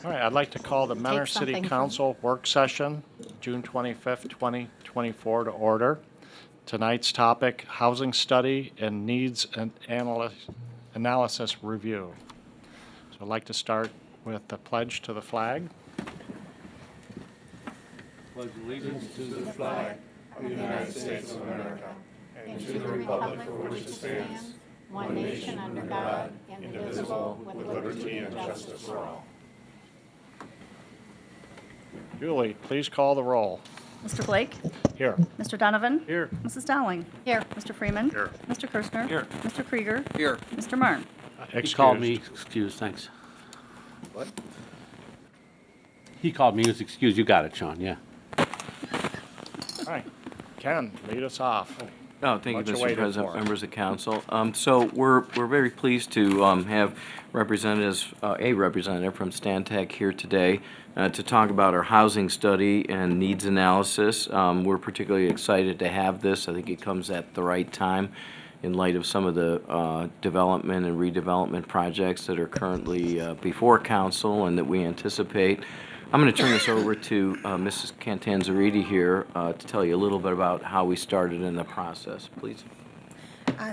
All right, I'd like to call the Mentor City something from- Council work session, June 25th, 2024 to order. Tonight's topic, housing study and needs and analysis review. So I'd like to start with the pledge to the flag. Pledge allegiance to the flag of the United States of America and to the republic for which it stands, one nation under God, indivisible, with liberty and justice for all. Julie, please call the roll. Mr. Blake? Here. Mr. Donovan? Here. Mrs. Dowling? Here. Mr. Freeman? Here. Mr. Kirschner? Here. Mr. Krieger? Here. Mr. Marne? He called me excused, thanks. What? He called me, he was excused. You got it, Sean, yeah. All right. Ken, lead us off. Oh, thank What you, you Mr. waiting President, for? members of council. So we're very pleased to have representatives, a representative from Stantec here today to talk about our housing study and needs analysis. We're particularly excited to have this. I think it comes at the right time in light of some of the development and redevelopment projects that are currently before council and that we anticipate. I'm going to turn this over to Mrs. Cantanzariti here to tell you a little bit about how we started in the process, please.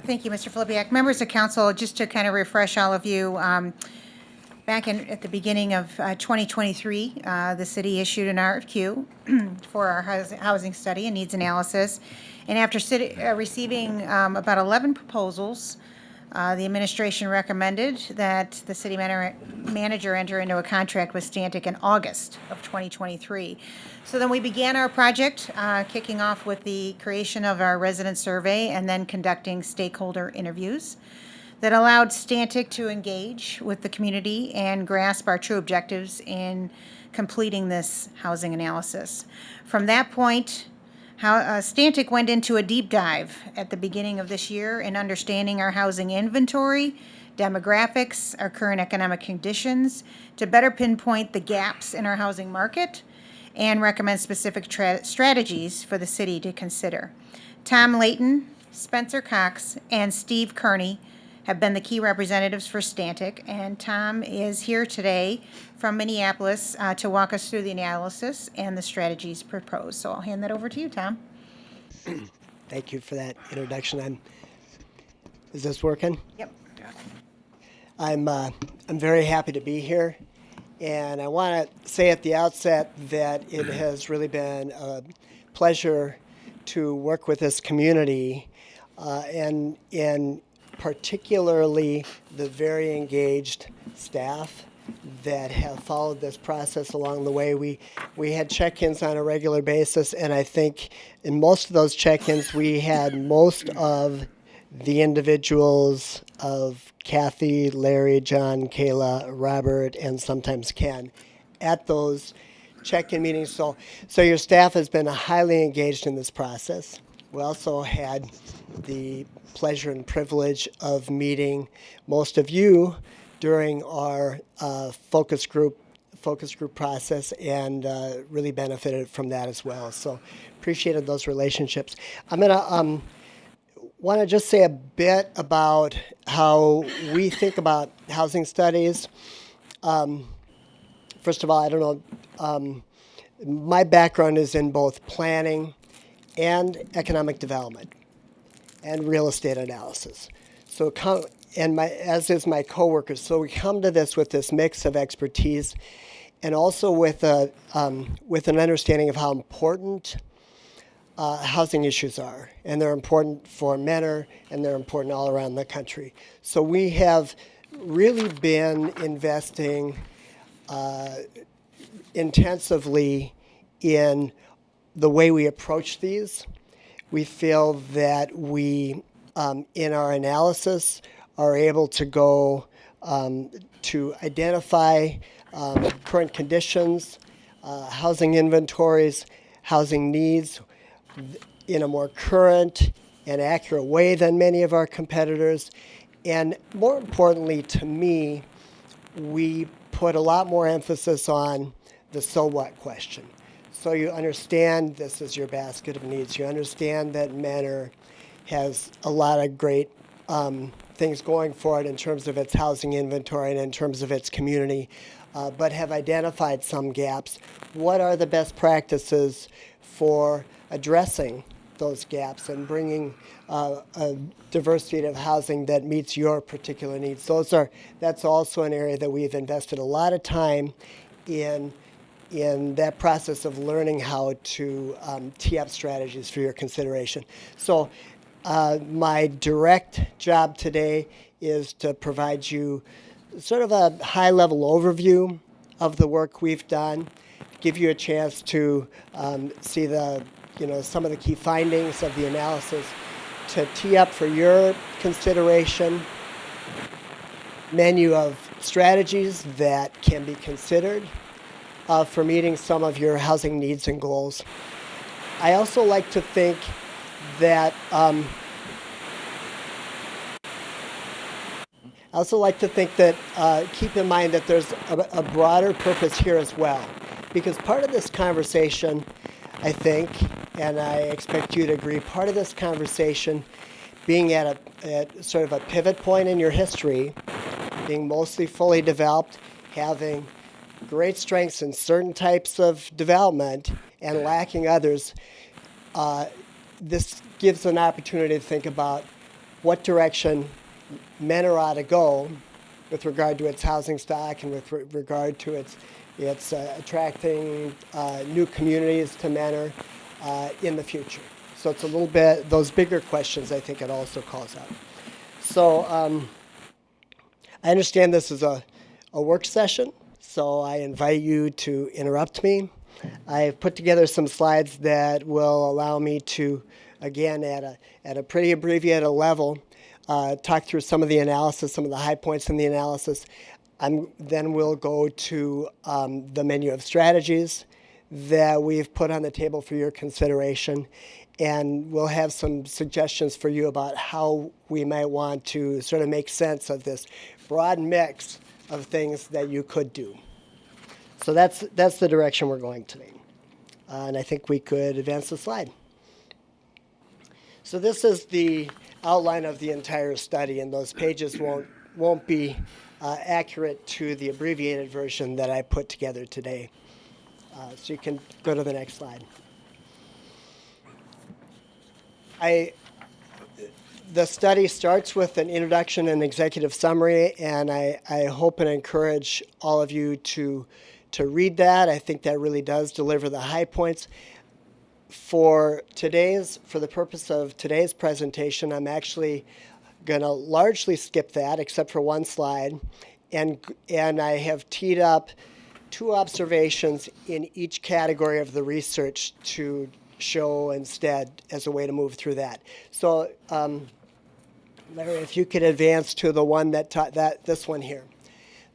Thank you, Mr. Filipiak. Members of council, just to kind of refresh all of you, back at the beginning of 2023, the city issued an RFQ for our housing study and needs analysis. And after receiving about 11 proposals, the administration recommended that the city manager enter into a contract with Stantec in August of 2023. So then we began our project, kicking off with the creation of our resident survey and then conducting stakeholder interviews that allowed Stantec to engage with the community and grasp our true objectives in completing this housing analysis. From that point, Stantec went into a deep dive at the beginning of this year in understanding our housing inventory, demographics, our current economic conditions, to better pinpoint the gaps in our housing market and recommend specific strategies for the city to consider. Tom Layton, Spencer Cox, and Steve Kearney have been the key representatives for Stantec, and Tom is here today from Minneapolis to walk us through the analysis and the strategies proposed. So I'll hand that over to you, Tom. Thank you for that introduction. Is this working? Yep. I'm very happy to be here, and I want to say at the outset that it has really been a pleasure to work with this community, and particularly the very engaged staff that have followed this process along the way. We had check-ins on a regular basis, and I think in most of those check-ins we had most of the individuals of Kathy, Larry, John, Kayla, Robert, and sometimes Ken at those check-in meetings. So your staff has been highly engaged in this process. We also had the pleasure and privilege of meeting most of you during our focus group process, and really benefited from that as well. So appreciated those relationships. I'm gonna want to just say a bit about how we think about housing studies. First of all, I don't know, my background is in both planning and economic development and real estate analysis. So, as is my coworkers, so we come to this with this mix of expertise, and also with an understanding of how important housing issues are, and they're important for Mentor, and they're important all around the country. So we have really been investing intensively in the way we approach these. We feel that we, in our analysis, are able to go to identify current conditions, housing inventories, housing needs in a more current and accurate way than many of our competitors. And more importantly to me, we put a lot more emphasis on the so what question. So you understand this is your basket of needs. You understand that Mentor has a lot of great things going for it in terms of its housing inventory and in terms of its community but have identified some gaps. What are the best practices for addressing those gaps and bringing a diversity of housing that meets your particular needs? That's also an area that we've invested a lot of time in that process of learning how to tee up strategies for your consideration. So my direct job today is to provide you sort of a high-level overview of the work we've done, give you a chance to see some of the key findings of the analysis, to tee up for your consideration menu of strategies that can be considered for meeting some of your housing needs and goals. I also like to think that keep in mind that there's a broader purpose here as well, because part of this conversation, I think, and I expect you to agree, part of this conversation being at sort of a pivot point in your history, being mostly fully developed, having great strengths in certain types of development and lacking others, this gives an opportunity to think about what direction Mentor ought to go with regard to its housing stock and with regard to its attracting new communities to Mentor in the future. So it's a little bit, those bigger questions I think it also calls out. So I understand this is a work session, so I invite you to interrupt me. I've put together some slides that will allow me to, again, at a pretty abbreviated level, talk through some of the analysis, some of the high points in the analysis. Then we'll go to the menu of strategies that we've put on the table for your consideration, and we'll have some suggestions for you about how we might want to sort of make sense of this broad mix of things that you could do. So that's the direction we're going today. And I think we could advance the slide. So this is the outline of the entire study, and those pages won't be accurate to the abbreviated version that I put together today. So you can go to the next slide. The study starts with an introduction and executive summary, and I hope and encourage all of you to read that. I think that really does deliver the high points. For the purpose of today's presentation, I'm actually going to largely skip that, except for one slide, and I have teed up two observations in each category of the research to show instead as a way to move through that. So, Larry, if you could advance to the one this one here.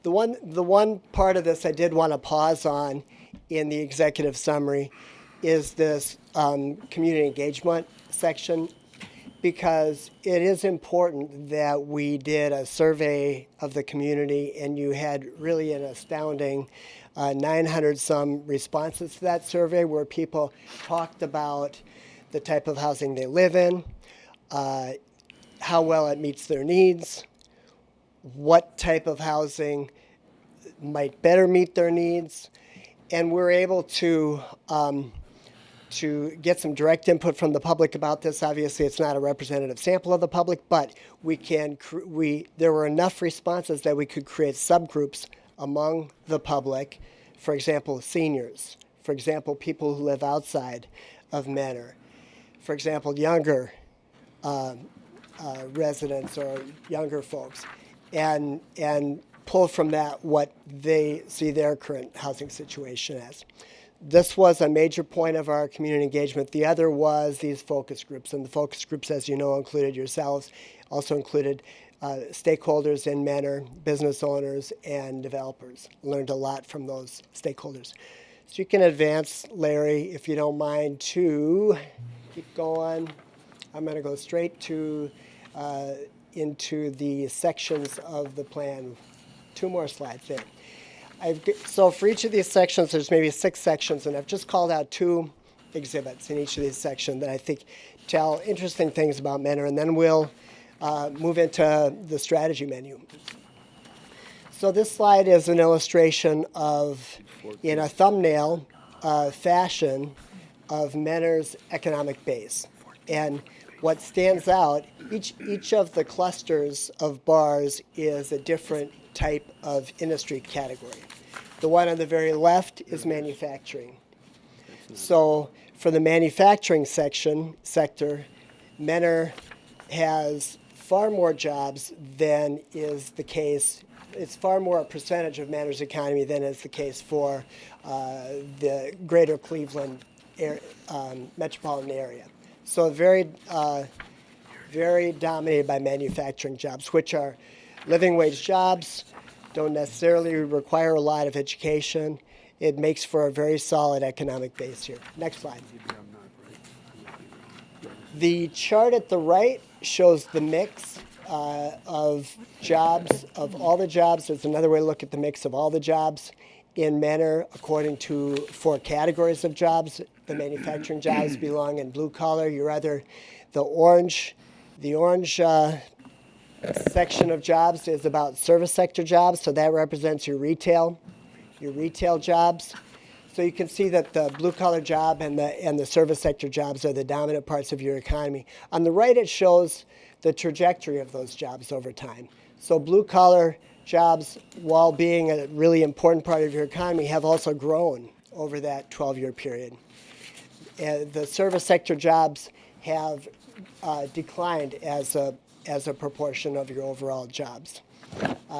The one part of this I did want to pause on in the executive summary is this community engagement section, because it is important that we did a survey of the community, and you had really an astounding 900 some responses to that survey, where people talked about the type of housing they live in, how well it meets their needs, what type of housing might better meet their needs, and we're able to get some direct input from the public about this. Obviously, it's not a representative sample of the public, but there were enough responses that we could create subgroups among the public. For example, seniors. For example, people who live outside of Mentor. For example, younger residents or younger folks, and pull from that what they see their current housing situation as. This was a major point of our community engagement. The other was these focus groups, and the focus groups, as you know, included yourselves, also included stakeholders in Mentor, business owners, and developers. Learned a lot from those stakeholders. So you can advance, Larry, if you don't mind, to keep going. I'm going to go straight to into the sections of the plan. 2 more slides there. So for each of these sections, there's maybe 6 sections, and I've just called out 2 exhibits in each of these sections that I think tell interesting things about Mentor, and then we'll move into the strategy menu. So this slide is an illustration of, in a thumbnail fashion, of Mentor's economic base. And what stands out, each of the clusters of bars is a different type of industry category. The one on the very left is manufacturing. So for the manufacturing sector, Mentor has far more jobs than is the case. It's far more a percentage of Mentor's economy than is the case for the greater Cleveland metropolitan area. So very dominated by manufacturing jobs, which are living wage jobs, don't necessarily require a lot of education. It makes for a very solid economic base here. Next slide. The chart at the right shows the mix of jobs, of all the jobs. There's another way to look at the mix of all the jobs in Mentor according to 4 categories of jobs. The manufacturing jobs belong in blue collar. You're either the orange section of jobs is about service sector jobs, so that represents your retail jobs. So you can see that the blue collar job and the service sector jobs are the dominant parts of your economy. On the right, it shows the trajectory of those jobs over time. So blue collar jobs, while being a really important part of your economy, have also grown over that 12-year period. The service sector jobs have declined as a proportion of your overall jobs.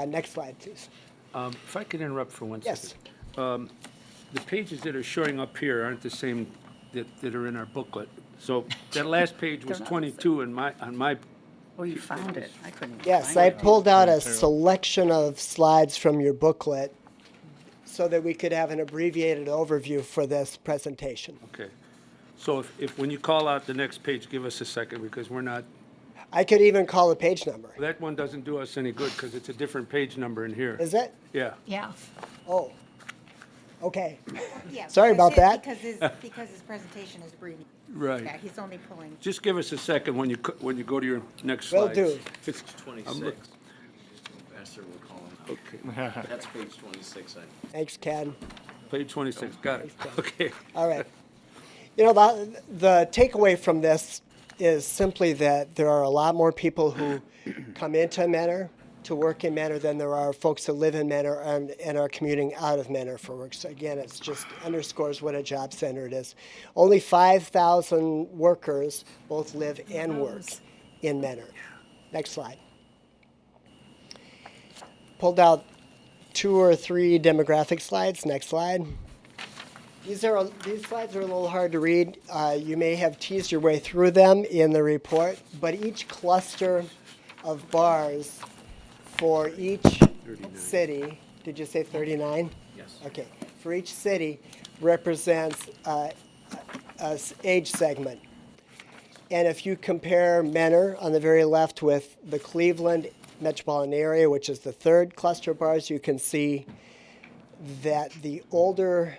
Next slide, please. If I could interrupt for 1 Yes. second. The pages that are showing up here aren't the same that are in our booklet. So that last page was They're not the 22 on my, Oh, you found it. I couldn't. Yes, find I it. pulled out a selection of slides from your booklet so that we could have an abbreviated overview for this presentation. okay. So if when you call out the next page, give us a second because we're not, I could even call the page number. that one doesn't do us any good because it's a different page number in here. Is it? Yeah. Yeah. Oh, okay. Yeah, Sorry about that. Because his presentation is brief. Right. Yeah, he's only pulling. Just give us a second when you go to your next Will slide. do. It's 26. Faster we'll call them okay. out. That's page 26, I think. Thanks, Ken. Page 26. Got it. Okay. All right. You know, the takeaway from this is simply that there are a lot more people who come into Mentor to work in Mentor than there are folks that live in Mentor and are commuting out of Mentor for work. So again, it's just underscores what a job center it is. Only 5,000 workers both live and work in Mentor. Next slide. Pulled out 2 or 3 demographic slides. Next slide. These slides are a little hard to read. You may have teased your way through them in the report, but each cluster of bars for each city, did you say 39? Yes. Okay, for each city represents a age segment. And if you compare Mentor on the very left with the Cleveland metropolitan area, which is the 3rd cluster of bars, you can see that the older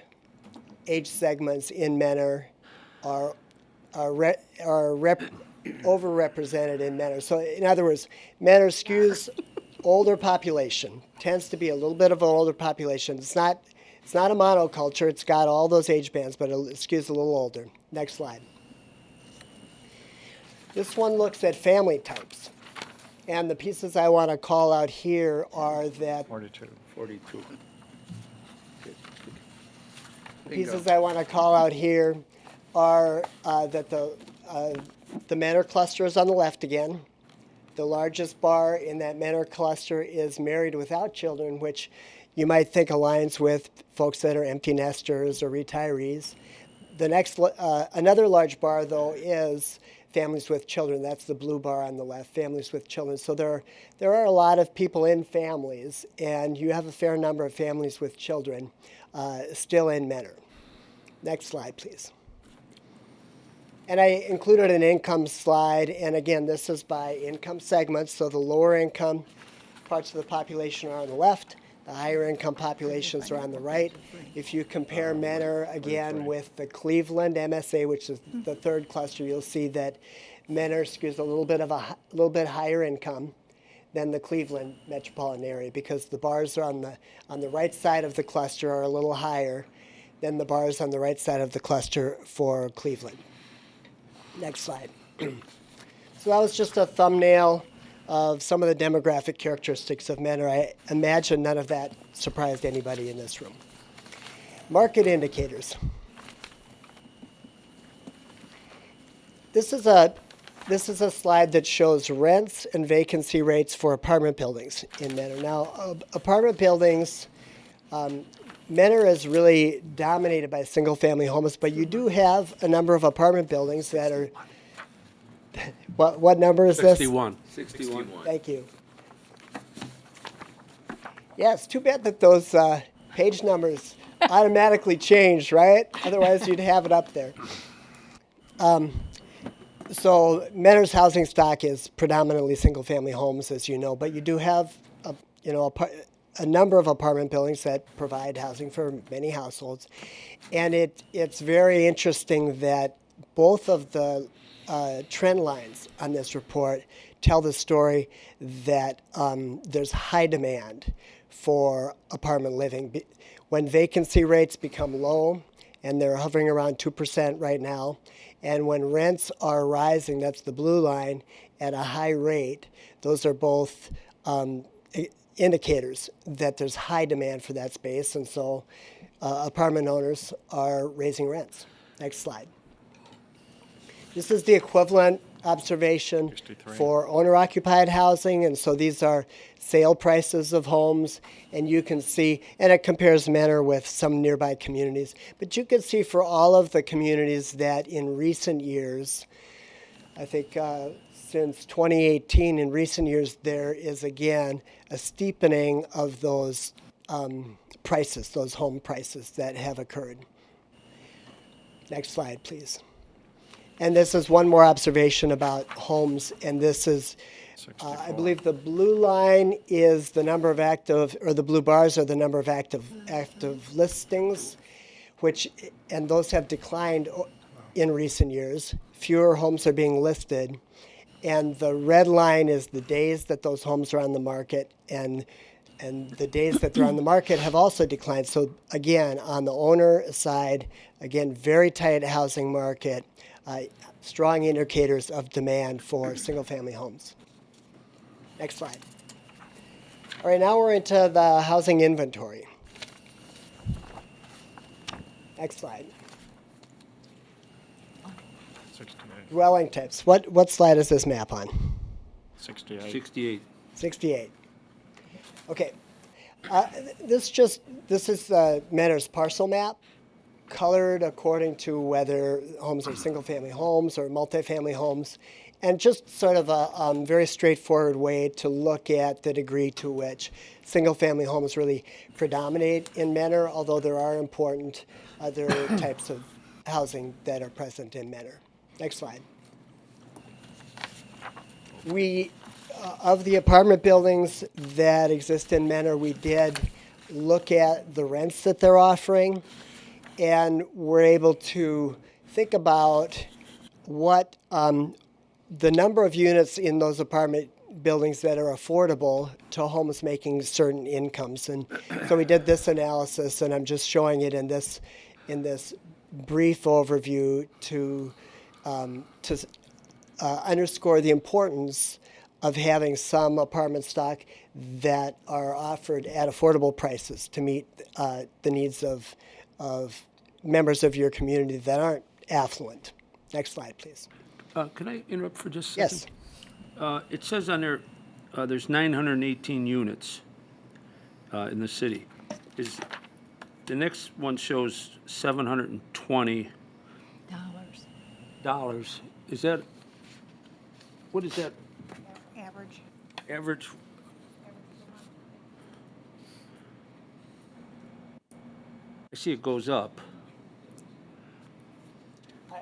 age segments in Mentor are overrepresented in Mentor. So in other words, Mentor skews older population, tends to be a little bit of an older population. It's not a monoculture. It's got all those age bands, but it skews a little older. Next slide. This one looks at family types. And the pieces I want to call out here are that 42. 42. pieces I want to call out here are that the Mentor cluster is on the left again. The largest bar in that Mentor cluster is married without children, which you might think aligns with folks that are empty nesters or retirees. The next, another large bar though is families with children. That's the blue bar on the left, families with children. So there are a lot of people in families, and you have a fair number of families with children still in Mentor. Next slide, please. And I included an income slide, and again, this is by income segments. So the lower income parts of the population are on the left. The higher income populations are on the right. If you compare Mentor again with the Cleveland MSA, which is the 3rd cluster, you'll see that Mentor skews a little bit higher income than the Cleveland metropolitan area because the bars are on the right side of the cluster are a little higher than the bars on the right side of the cluster for Cleveland. Next slide. So that was just a thumbnail of some of the demographic characteristics of Menor. I imagine none of that surprised anybody in this room. Market indicators. This is a slide that shows rents and vacancy rates for apartment buildings in Menor. Now, apartment buildings, Menor is really dominated by single-family homes, but you do have a number of apartment buildings that are. What number is this? 61. Thank you. Yeah, it's too bad that those page numbers automatically changed, right? Otherwise, you'd have it up there. So Menor's housing stock is predominantly single-family homes, as you know, but you do have a number of apartment buildings that provide housing for many households. And it's very interesting that both of the trend lines on this report tell the story that there's high demand for apartment living. When vacancy rates become low, and they're hovering around 2% right now, and when rents are rising, that's the blue line, at a high rate, those are both indicators that there's high demand for that space, and so apartment owners are raising rents. Next slide. This is the equivalent observation 63. for owner-occupied housing, and so these are sale prices of homes, and you can see, and it compares Menor with some nearby communities, but you can see for all of the communities that in recent years, I think since 2018, in recent years, there is again a steepening of those prices, those home prices that have occurred. Next slide, please. And this is one more observation about homes, and this is, I believe the blue line is the number of active, or the blue bars are the number of active listings, and those have declined in recent years. Fewer homes are being listed, and the red line is the days that those homes are on the market, and the days that they're on the market have also declined. So again, on the owner side, again, very tight housing market. Strong indicators of demand for single-family homes. Next slide. All right, now we're into the housing inventory. Next slide. 68. Dwelling types. What slide is this map on? 68. 68. 68. Okay. This is Menor's parcel map, colored according to whether homes are single-family homes or multifamily homes, and just sort of a very straightforward way to look at the degree to which single-family homes really predominate in Menor, although there are important other types of housing that are present in Menor. Next slide. Of the apartment buildings that exist in Menor, we did look at the rents that they're offering, and we're able to think about what the number of units in those apartment buildings that are affordable to homes making certain incomes. And so we did this analysis, and I'm just showing it in this brief overview to underscore the importance of having some apartment stock that are offered at affordable prices to meet the needs of members of your community that aren't affluent. Next slide, please. Can I interrupt for just a second? Yes. It says on there, there's 918 units in the city. The next one shows $720. Is that, what is that Average. average? I see it goes up.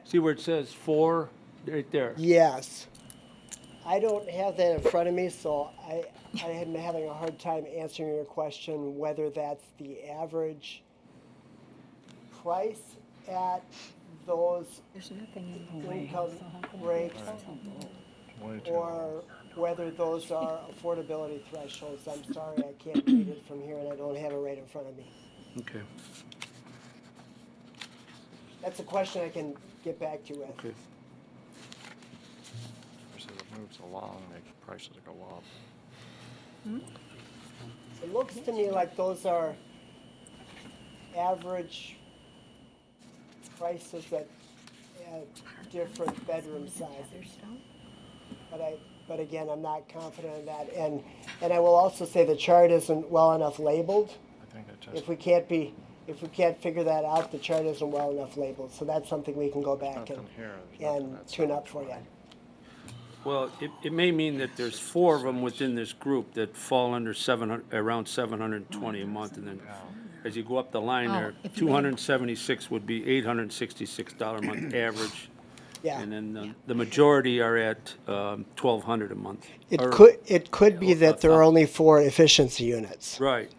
See where it says 4, right there? Yes. I don't have that in front of me, so I am having a hard time answering your question whether that's the average price at those There's nothing in the way. income So how can I rates Way too or whether those are affordability thresholds. I'm sorry, I can't read it from here, and I don't have it right in front of me. Okay, That's a question I can get back to you with. okay. As it moves along, the prices go up. It looks to me like those are average prices at different bedroom sizes. But again, I'm not confident in that. And I will also say the chart isn't well enough labeled. I think it just, If we can't figure that out, the chart isn't well enough labeled. So that's something we can go back nothing here. There's nothing and at tune up for you. 720. Well, it may mean that there's 4 of them within this group that fall under around 720 a month, and then as you go up the line there, if you add- 276 would be $866 a month average. Yeah. And then the majority are at 1,200 a month. It Or- could be that there are only 4 efficiency units. Right,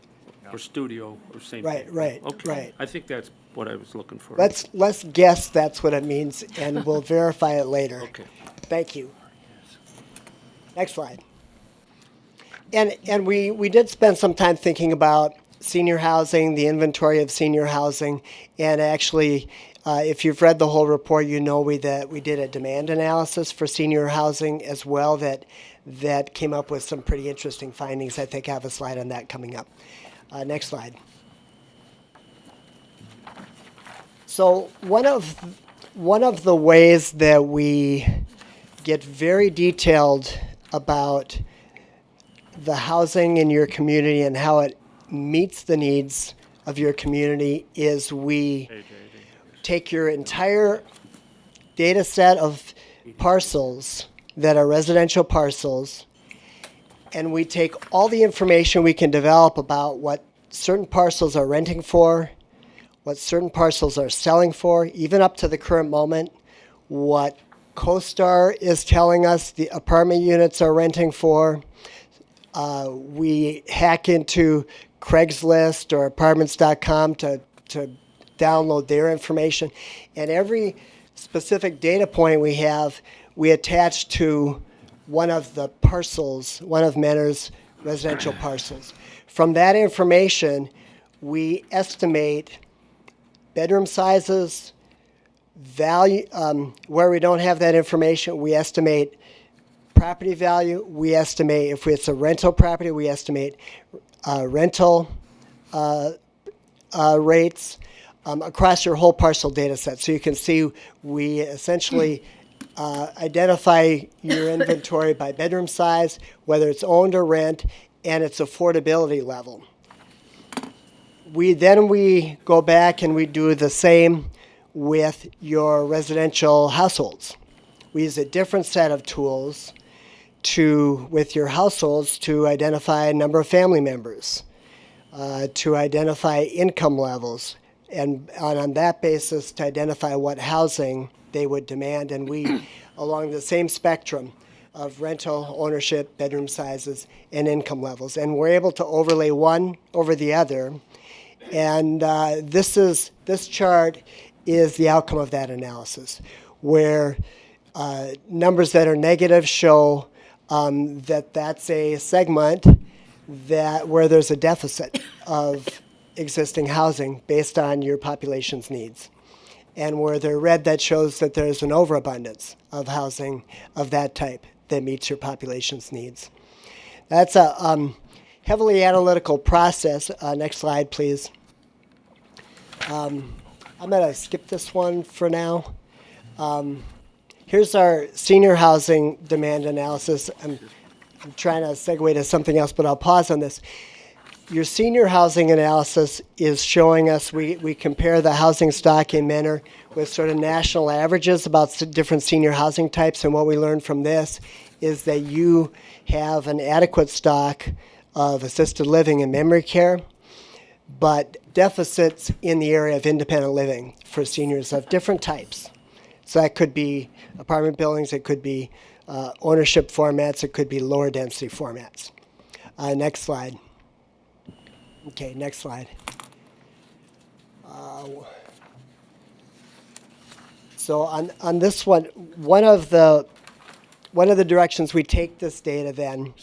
or studio, or same thing. Right, Okay. right. I think that's what I was looking for. Let's guess that's what it means, and we'll verify it later. Okay. Thank you. Next slide. And we did spend some time thinking about senior housing, the inventory of senior housing, and actually, if you've read the whole report, you know that we did a demand analysis for senior housing as well that came up with some pretty interesting findings. I think I have a slide on that coming up. Next slide. So one of the ways that we get very detailed about the housing in your community and how it meets the needs of your community is we take your entire data set of parcels that are residential parcels, and we take all the information we can develop about what certain parcels are renting for, what certain parcels are selling for, even up to the current moment, what CoStar is telling us the apartment units are renting for. We hack into Craigslist or apartments.com to download their information. And every specific data point we have, we attach to one of the parcels, one of Mentor's residential parcels. From that information, we estimate bedroom sizes, value. Where we don't have that information, we estimate property value. We estimate, if it's a rental property, we estimate rental rates across your whole parcel data set. So you can see we essentially identify your inventory by bedroom size, whether it's owned or rent, and its affordability level. We go back and we do the same with your residential households. We use a different set of tools with your households to identify a number of family members, to identify income levels, and on that basis to identify what housing they would demand. And we, along the same spectrum of rental, ownership, bedroom sizes, and income levels. And we're able to overlay one over the other. And this chart is the outcome of that analysis, where numbers that are negative show that's a segment where there's a deficit of existing housing based on your population's needs. And where they're red, that shows that there's an overabundance of housing of that type that meets your population's needs. That's a heavily analytical process. Next slide, please. I'm going to skip this one for now. Here's our senior housing demand analysis. I'm trying to segue to something else, but I'll pause on this. Your senior housing analysis is showing us, we compare the housing stock in Mentor with sort of national averages about different senior housing types, and what we learned from this is that you have an adequate stock of assisted living and memory care, but deficits in the area of independent living for seniors of different types. So that could be apartment buildings, it could be ownership formats, it could be lower density formats. Next slide. Okay, next slide. So on this one of the one of the directions we take this data then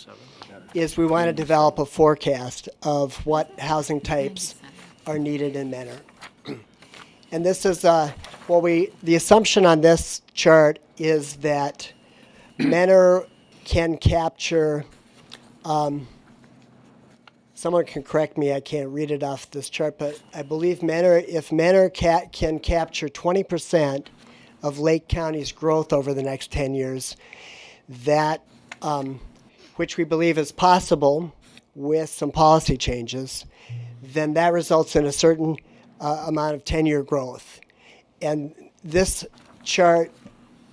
is we want to develop a forecast of what housing types are needed in Mentor. And this is, the assumption on this chart is that Mentor can capture, someone can correct me, I can't read it off this chart, but I believe if Mentor can capture 20% of Lake County's growth over the next 10 years, that, which we believe is possible with some policy changes, then that results in a certain amount of 10-year growth. And this chart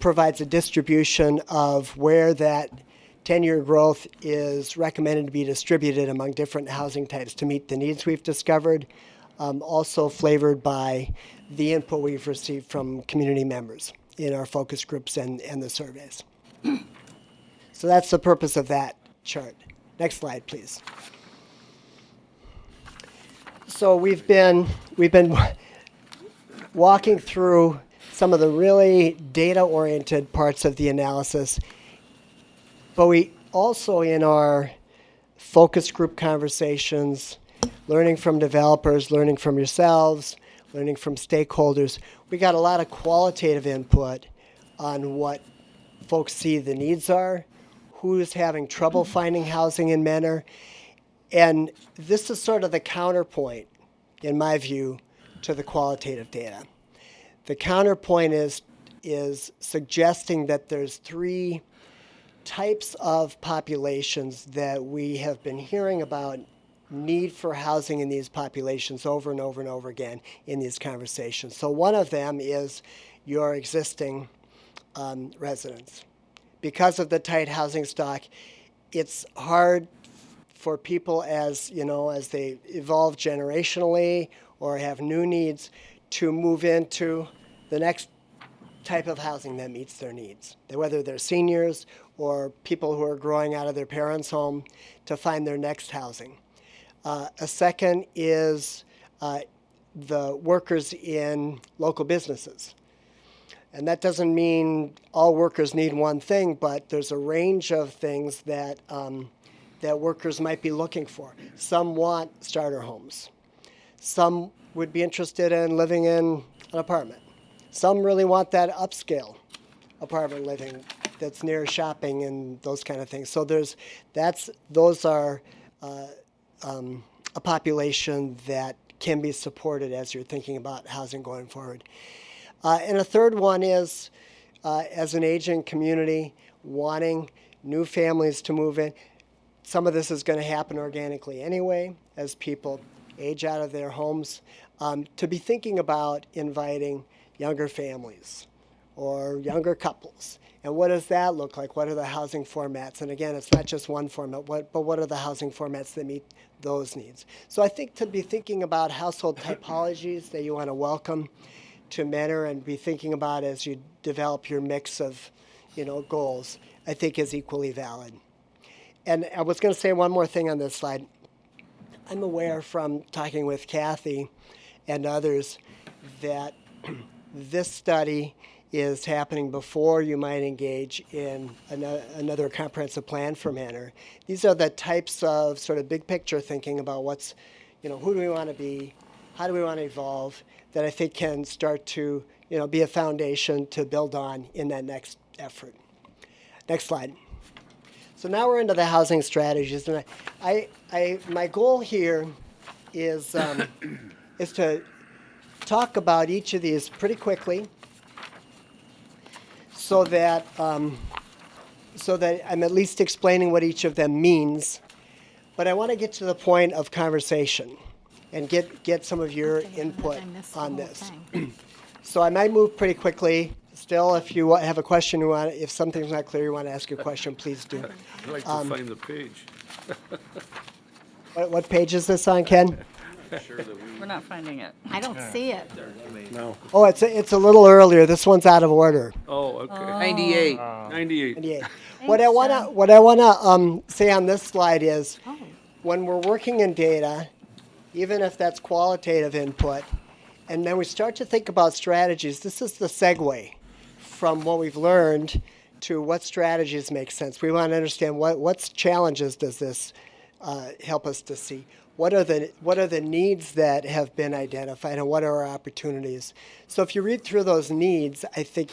provides a distribution of where that 10-year growth is recommended to be distributed among different housing types to meet the needs we've discovered, also flavored by the input we've received from community members in our focus groups and the surveys. So that's the purpose of that chart. Next slide, please. So we've been walking through some of the really data-oriented parts of the analysis, but we also, in our focus group conversations, learning from developers, learning from yourselves, learning from stakeholders, we got a lot of qualitative input on what folks see the needs are, who's having trouble finding housing in Mentor, and this is sort of the counterpoint, in my view, to the qualitative data. The counterpoint is suggesting that there's three types of populations that we have been hearing about need for housing in these populations over and over and over again in these conversations. So one of them is your existing residents. Because of the tight housing stock, it's hard for people as they evolve generationally or have new needs to move into the next type of housing that meets their needs. Whether they're seniors or people who are growing out of their parents' home to find their next housing. A second is the workers in local businesses. And that doesn't mean all workers need one thing, but there's a range of things that that workers might be looking for. Some want starter homes. Some would be interested in living in an apartment. Some really want that upscale apartment living that's near shopping and those kind of things. So those are a population that can be supported as you're thinking about housing going forward. And a third one is, as an aging community, wanting new families to move in. Some of this is going to happen organically anyway, as people age out of their homes, to be thinking about inviting younger families or younger couples. And what does that look like? What are the housing formats? And again, it's not just one format, but what are the housing formats that meet those needs? So I think to be thinking about household typologies that you want to welcome to Mentor and be thinking about as you develop your mix of, goals, I think is equally valid. And I was going to say one more thing on this slide. I'm aware from talking with Kathy and others that this study is happening before you might engage in another comprehensive plan for Mentor. These are the types of sort of big picture thinking about what's, who do we want to be, how do we want to evolve, that I think can start to, be a foundation to build on in that next effort. Next slide. So now we're into the housing strategies, and my goal here is is to talk about each of these pretty quickly, so that I'm at least explaining what each of them means. But I want to get to the point of conversation and get some of your input on this. So I might move pretty quickly. Still, if you have a question, if something's not clear, you want to ask a question, please do. I'd like to find the page. What page is this on, Ken? We're not finding it. I don't see it. No. Oh, it's a little earlier. This one's out of order. Oh, okay. 98. 98. 98. What I wanna say on this slide is, when we're working in data, even if that's qualitative input, and then we start to think about strategies, this is the segue from what we've learned to what strategies make sense. We want to understand what challenges does this help us to see. What are the needs that have been identified, and what are our opportunities? So if you read through those needs, I think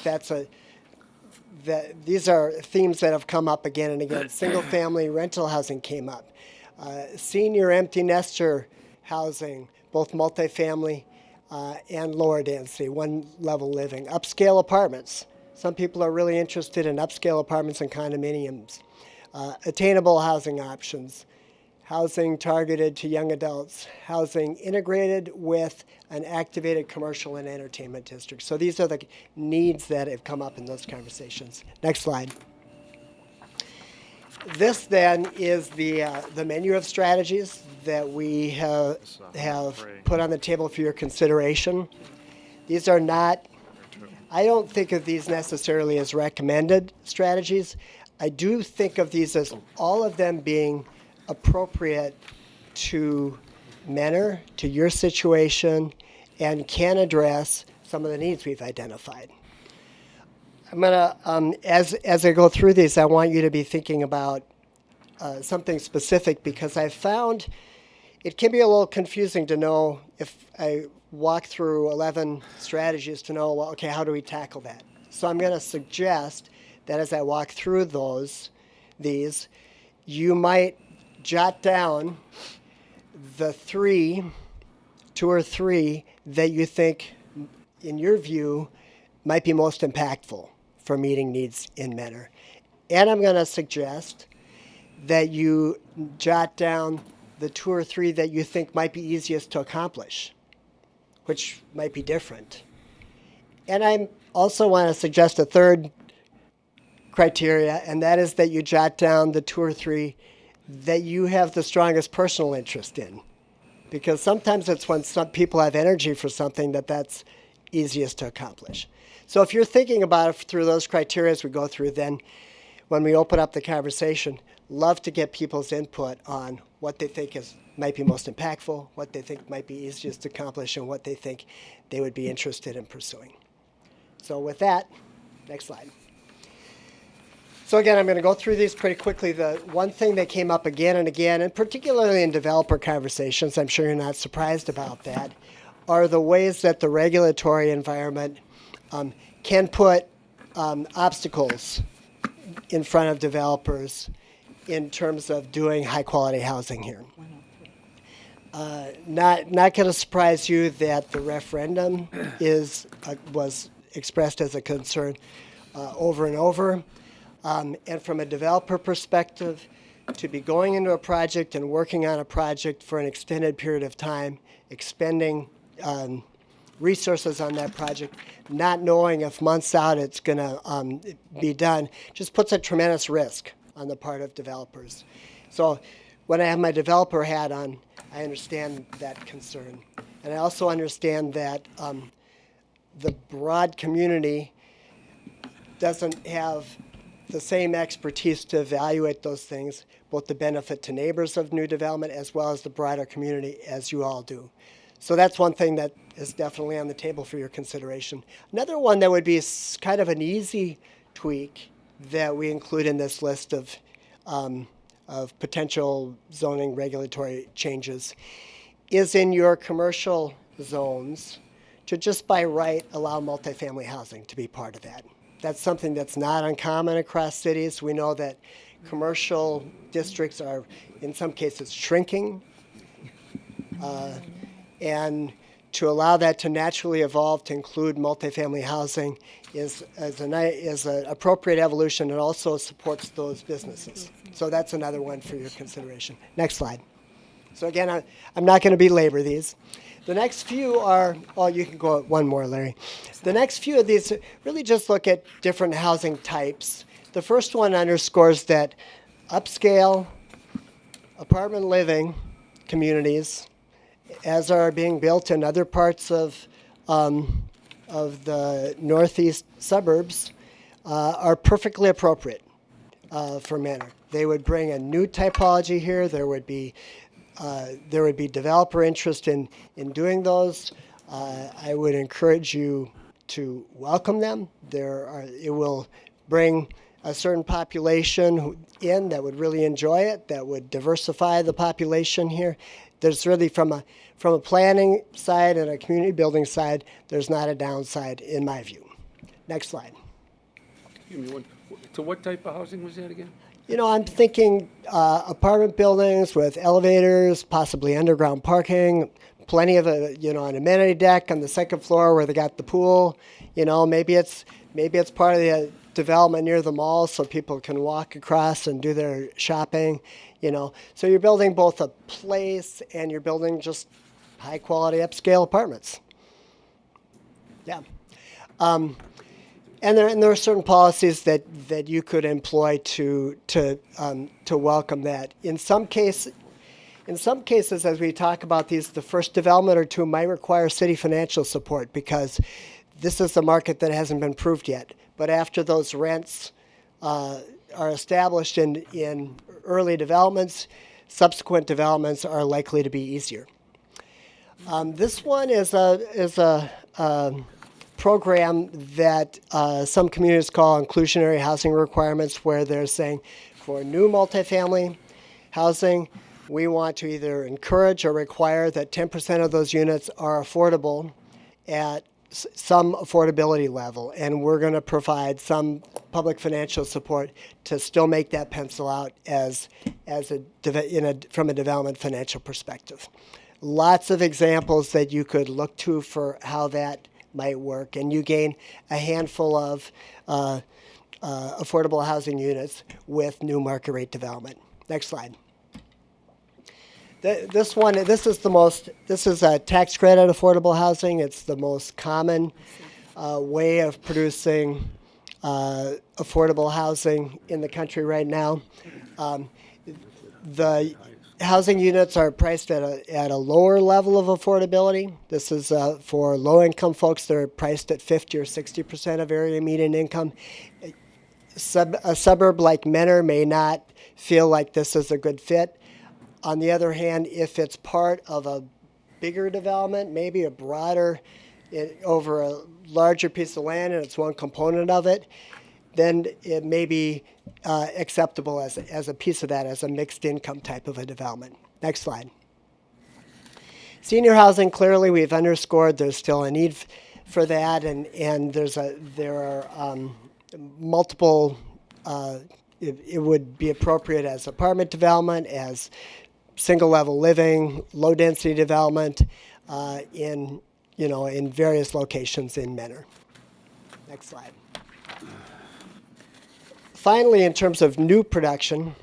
these are themes that have come up again and again. Single-family rental housing came up. Senior empty nester housing, both multifamily and lower density, one-level living. Upscale apartments. Some people are really interested in upscale apartments and condominiums. Attainable housing options. Housing targeted to young adults. Housing integrated with an activated commercial and entertainment district. So these are the needs that have come up in those conversations. Next slide. This then is the menu of strategies that we have put on the table for your consideration. These are not, I don't think of these necessarily as recommended strategies. I do think of these as all of them being appropriate to Menor, to your situation, and can address some of the needs we've identified. I'm gonna, as I go through these, I want you to be thinking about something specific, because I found it can be a little confusing to know if I walk through 11 strategies to know, well, okay, how do we tackle that? So I'm going to suggest that as I walk through these, you might jot down the two or three that you think, in your view, might be most impactful for meeting needs in Menor. And I'm going to suggest that you jot down the two or three that you think might be easiest to accomplish, which might be different. And I also want to suggest a third criteria, and that is that you jot down the two or three that you have the strongest personal interest in. Because sometimes it's when some people have energy for something that's easiest to accomplish. So if you're thinking about it through those criteria as we go through, then when we open up the conversation, love to get people's input on what they think might be most impactful, what they think might be easiest to accomplish, and what they think they would be interested in pursuing. So with that, next slide. So again, I'm going to go through these pretty quickly. The one thing that came up again and again, and particularly in developer conversations, I'm sure you're not surprised about that, are the ways that the regulatory environment can put obstacles in front of developers in terms of doing high quality housing here. Not going to surprise you that the referendum was expressed as a concern over and over. And from a developer perspective, to be going into a project and working on a project for an extended period of time, expending resources on that project, not knowing if months out it's going to be done, just puts a tremendous risk on the part of developers. So when I have my developer hat on, I understand that concern. And I also understand that the broad community doesn't have the same expertise to evaluate those things, both the benefit to neighbors of new development as well as the broader community, as you all do. So that's one thing that is definitely on the table for your consideration. Another one that would be kind of an easy tweak that we include in this list of potential zoning regulatory changes is in your commercial zones to just by right allow multifamily housing to be part of that. That's something that's not uncommon across cities. We know that commercial districts are, in some cases, shrinking. And to allow that to naturally evolve to include multifamily housing is an appropriate evolution and also supports those businesses. So that's another one for your consideration. Next slide. So again, I'm not going to belabor these. The next few are, oh, you can go one more, Larry. The next few of these really just look at different housing types. The first one underscores that upscale apartment living communities, as are being built in other parts of the northeast suburbs, are perfectly appropriate for Menor. They would bring a new typology here. There would be developer interest in doing those. I would encourage you to welcome them. It will bring a certain population that would really enjoy it, that would diversify the population here. There's really, from a planning side and a community building side, there's not a downside in my view. Next slide. Excuse me, so what type of housing was that again? You know, I'm thinking apartment buildings with elevators, possibly underground parking, plenty of an amenity deck on the second floor where they got the pool. You know, maybe it's part of the development near the mall so people can walk across and do their shopping. You know, so you're building both a place and you're building just high quality upscale apartments. Yeah. And there are certain policies that you could employ to welcome that. In some cases, as we talk about these, the first development or two might require city financial support because this is a market that hasn't been proved yet. But after those rents are established in early developments, subsequent developments are likely to be easier. This one is a program that some communities call inclusionary housing requirements, where they're saying for new multifamily housing, we want to either encourage or require that 10% of those units are affordable at some affordability level, and we're going to provide some public financial support to still make that pencil out from a development financial perspective. Lots of examples that you could look to for how that might work, and you gain a handful of affordable housing units with new market rate development. Next slide. This is a tax credit affordable housing. It's the most common way of producing affordable housing in the country right now. The housing units are priced at a lower level of affordability. This is for low-income folks. They're priced at 50 or 60% of area median income. A suburb like Menor may not feel like this is a good fit. On the other hand, if it's part of a bigger development, maybe a broader, over a larger piece of land and it's one component of it, then it may be acceptable as a piece of that, as a mixed income type of a development. Next slide. Senior housing, clearly we've underscored there's still a need for that, and there are multiple, it would be appropriate as apartment development, as single level living, low density development in various locations in Menor. Next slide. Finally, in terms of new production,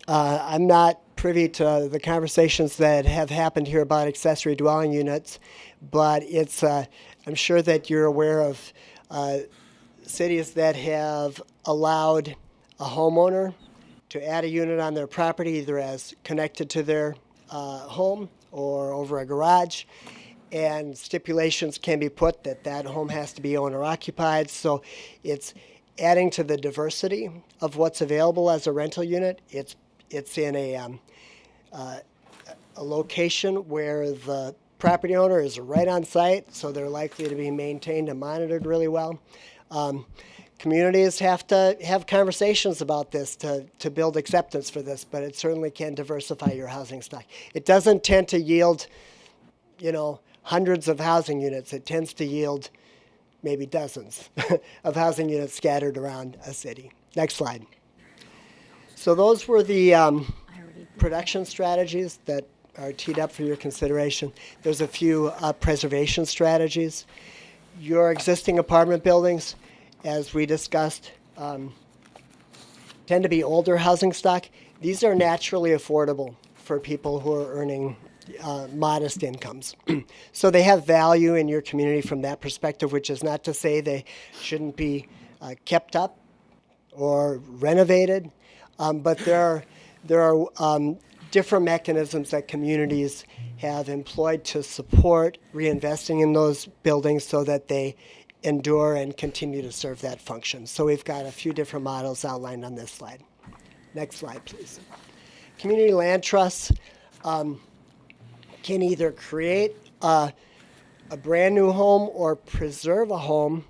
I'm not privy to the conversations that have happened here about accessory dwelling units, but I'm sure that you're aware of cities that have allowed a homeowner to add a unit on their property, either as connected to their home or over a garage, and stipulations can be put that home has to be owner occupied. So it's adding to the diversity of what's available as a rental unit. It's in a location where the property owner is right on site, so they're likely to be maintained and monitored really well. Communities have to have conversations about this to build acceptance for this, but it certainly can diversify your housing stock. It doesn't tend to yield, hundreds of housing units. It tends to yield maybe dozens of housing units scattered around a city. Next slide. So those were the production strategies that are teed up for your consideration. There's a few preservation strategies. Your existing apartment buildings, as we discussed, tend to be older housing stock. These are naturally affordable for people who are earning modest incomes. So they have value in your community from that perspective, which is not to say they shouldn't be kept up or renovated, but there are different mechanisms that communities have employed to support reinvesting in those buildings so that they endure and continue to serve that function. So we've got a few different models outlined on this slide. Next slide, please. Community land trusts can either create a brand new home or preserve a home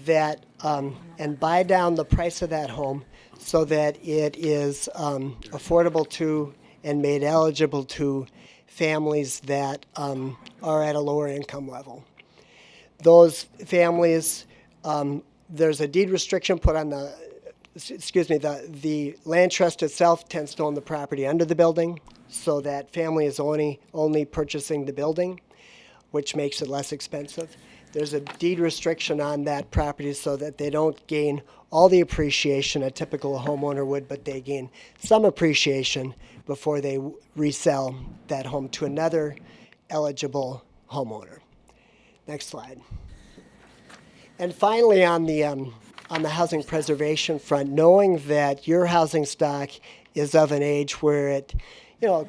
that and buy down the price of that home so that it is affordable to and made eligible to families that are at a lower income level. Those families, there's a deed restriction put on the land trust itself tends to own the property under the building, so that family is only purchasing the building, which makes it less expensive. There's a deed restriction on that property so that they don't gain all the appreciation a typical homeowner would, but they gain some appreciation before they resell that home to another eligible homeowner. Next slide. And finally, on the housing preservation front, knowing that your housing stock is of an age where it,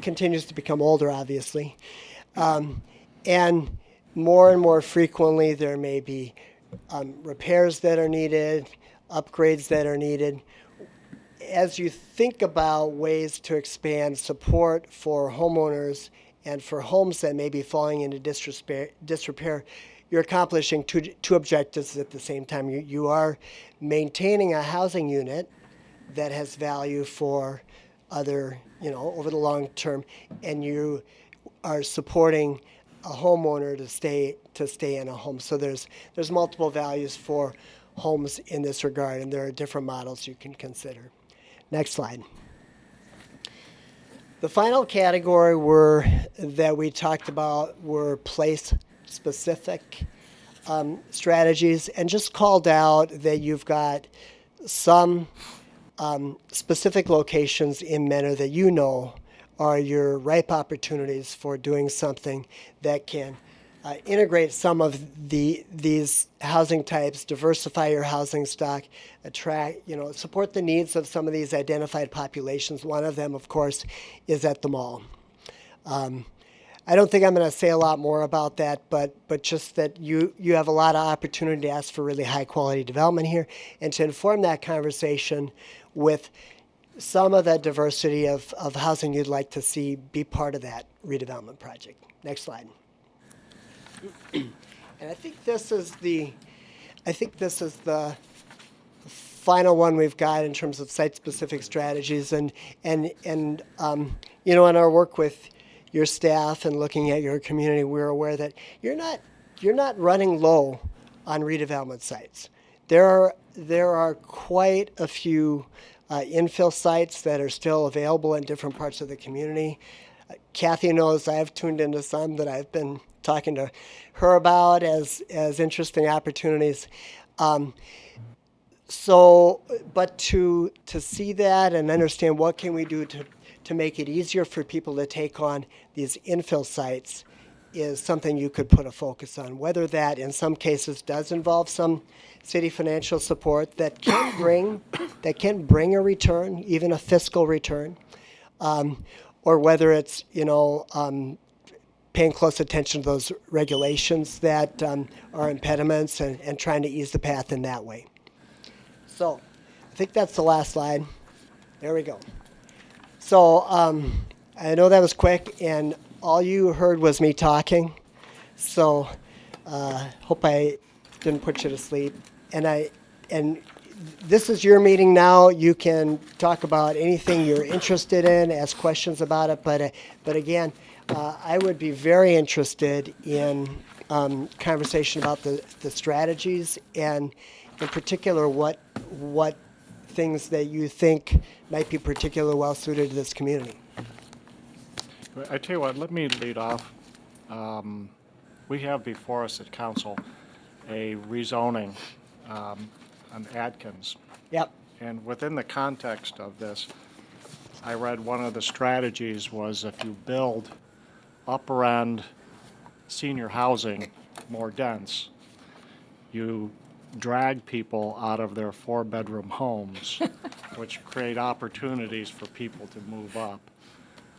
continues to become older, obviously, and more frequently there may be repairs that are needed, upgrades that are needed. As you think about ways to expand support for homeowners and for homes that may be falling into disrepair, you're accomplishing two objectives at the same time. You are maintaining a housing unit that has value for other, over the long term, and you are supporting a homeowner to stay in a home. So there's multiple values for homes in this regard, and there are different models you can consider. Next slide. The final category that we talked about were place-specific strategies, and just called out that you've got some specific locations in Mentor that are your ripe opportunities for doing something that can integrate some of these housing types, diversify your housing stock, support the needs of some of these identified populations. One of them, of course, is at the mall. I don't think I'm going to say a lot more about that, but just that you have a lot of opportunity to ask for really high quality development here, and to inform that conversation with some of that diversity of housing you'd like to see be part of that redevelopment project. Next slide. And I think this is the final one we've got in terms of site-specific strategies, and in our work with your staff and looking at your community, we're aware that you're not running low on redevelopment sites. There are quite a few infill sites that are still available in different parts of the community. Kathy knows I've tuned into some that I've been talking to her about as interesting opportunities. But to see that and understand what can we do to make it easier for people to take on these infill sites is something you could put a focus on. Whether that in some cases does involve some city financial support that can bring a return, even a fiscal return, or whether it's paying close attention to those regulations that are impediments and trying to ease the path in that way. So I think that's the last slide. There we go. So I know that was quick, and all you heard was me talking. So hope I didn't put you to sleep. And this is your meeting now. You can talk about anything you're interested in, ask questions about it. But again, I would be very interested in conversation about the strategies, and in particular what things that you think might be particularly well suited to this community. I tell you what, let me lead off. We have before us at council a rezoning on Atkins. Yep. And within the context of this, I read one of the strategies was if you build upper end senior housing more dense, you drag people out of their 4-bedroom homes, which create opportunities for people to move up.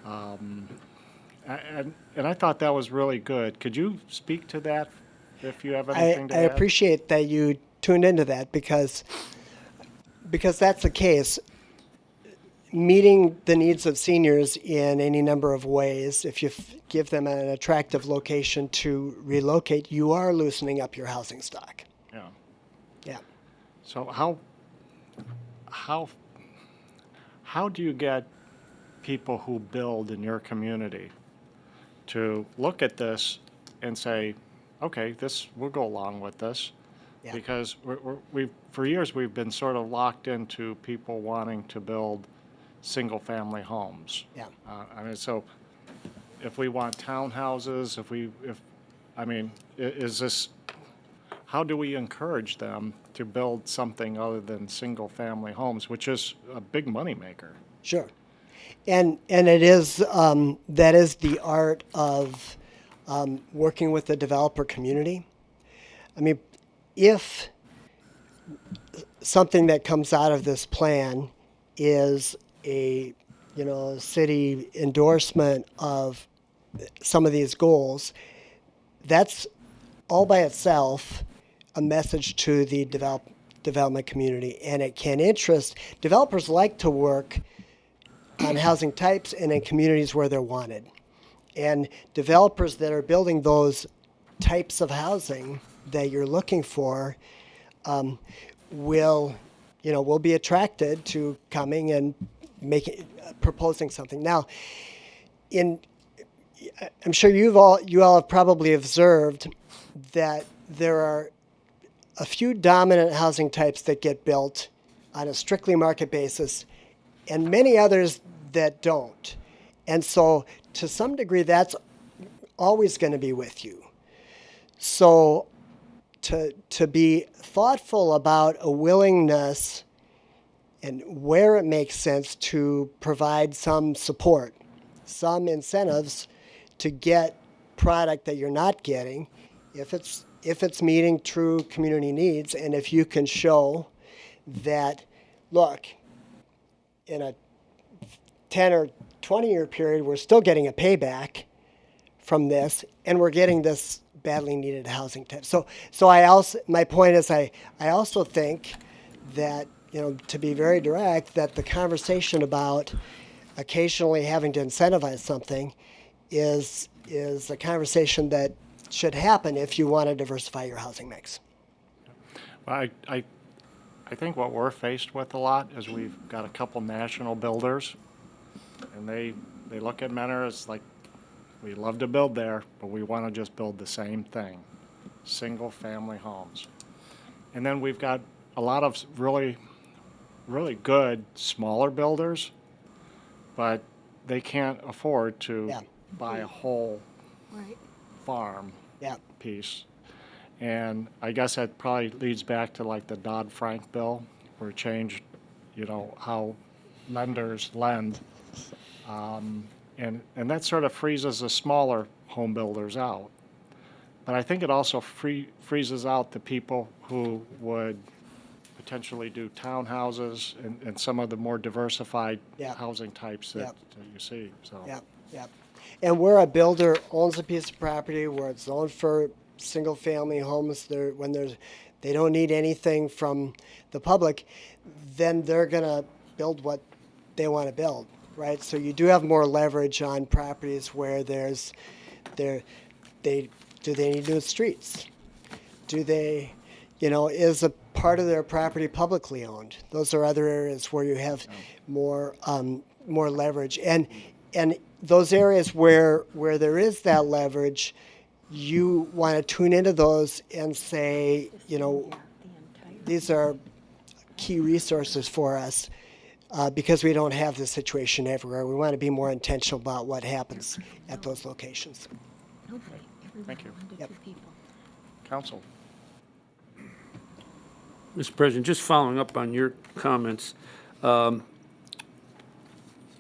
And I thought that was really good. Could you speak to that if you have anything to I add? appreciate that you tuned into that because that's the case. Meeting the needs of seniors in any number of ways, if you give them an attractive location to relocate, you are loosening up your housing stock. Yeah. So how do you get people who build in your community to look at this and say, okay, we'll go along with this? Yeah. Because for years, we've been sort of locked into people wanting to build single-family homes. Yeah. I mean, so if we want townhouses, is this, how do we encourage them to build something other than single-family homes, which is a big moneymaker? Sure. And it is, that is the art of working with the developer community. I mean, if something that comes out of this plan is a, city endorsement of some of these goals, that's all by itself a message to the development community, and it can interest developers. Like to work on housing types and in communities where they're wanted, and developers that are building those types of housing that you're looking for will be attracted to coming and proposing something. Now, I'm sure you all have probably observed that there are a few dominant housing types that get built on a strictly market basis, and many others that don't. And so, to some degree, that's always going to be with you. So, to be thoughtful about a willingness and where it makes sense to provide some support, some incentives to get product that you're not getting, if it's meeting true community needs, and if you can show that, look, in a 10 or 20-year period, we're still getting a payback from this, and we're getting this badly needed housing type. So my point is, I also think that, to be very direct, that the conversation about occasionally having to incentivize something is a conversation that should happen if you want to diversify your housing mix. Well, I think what we're faced with a lot is we've got a couple national builders, and they look at Mentor as like, we love to build there, but we want to just build the same thing, single-family homes. And then we've got a lot of really, really good smaller builders, but they can't afford to buy a whole farm piece. And I guess that probably leads back to like the Dodd-Frank bill, where it changed, how lenders lend. And that sort of freezes the smaller home builders out. But I think it also freezes out the people who would potentially do townhouses and some of the more diversified housing types that you see. So. Yeah. And where a builder owns a piece of property where it's zoned for single-family homes, they don't need anything from the public, then they're going to build what they want to build, right? So you do have more leverage on properties where do they need new streets? Do they, is a part of their property publicly owned? Those are other areas where you have more leverage. And those areas where there is that leverage, you want to tune into those and say, these are key resources for us because we don't have this situation everywhere. We want to be more intentional about what happens at those locations. Thank you. Yep. Council. Mr. President, just following up on your comments,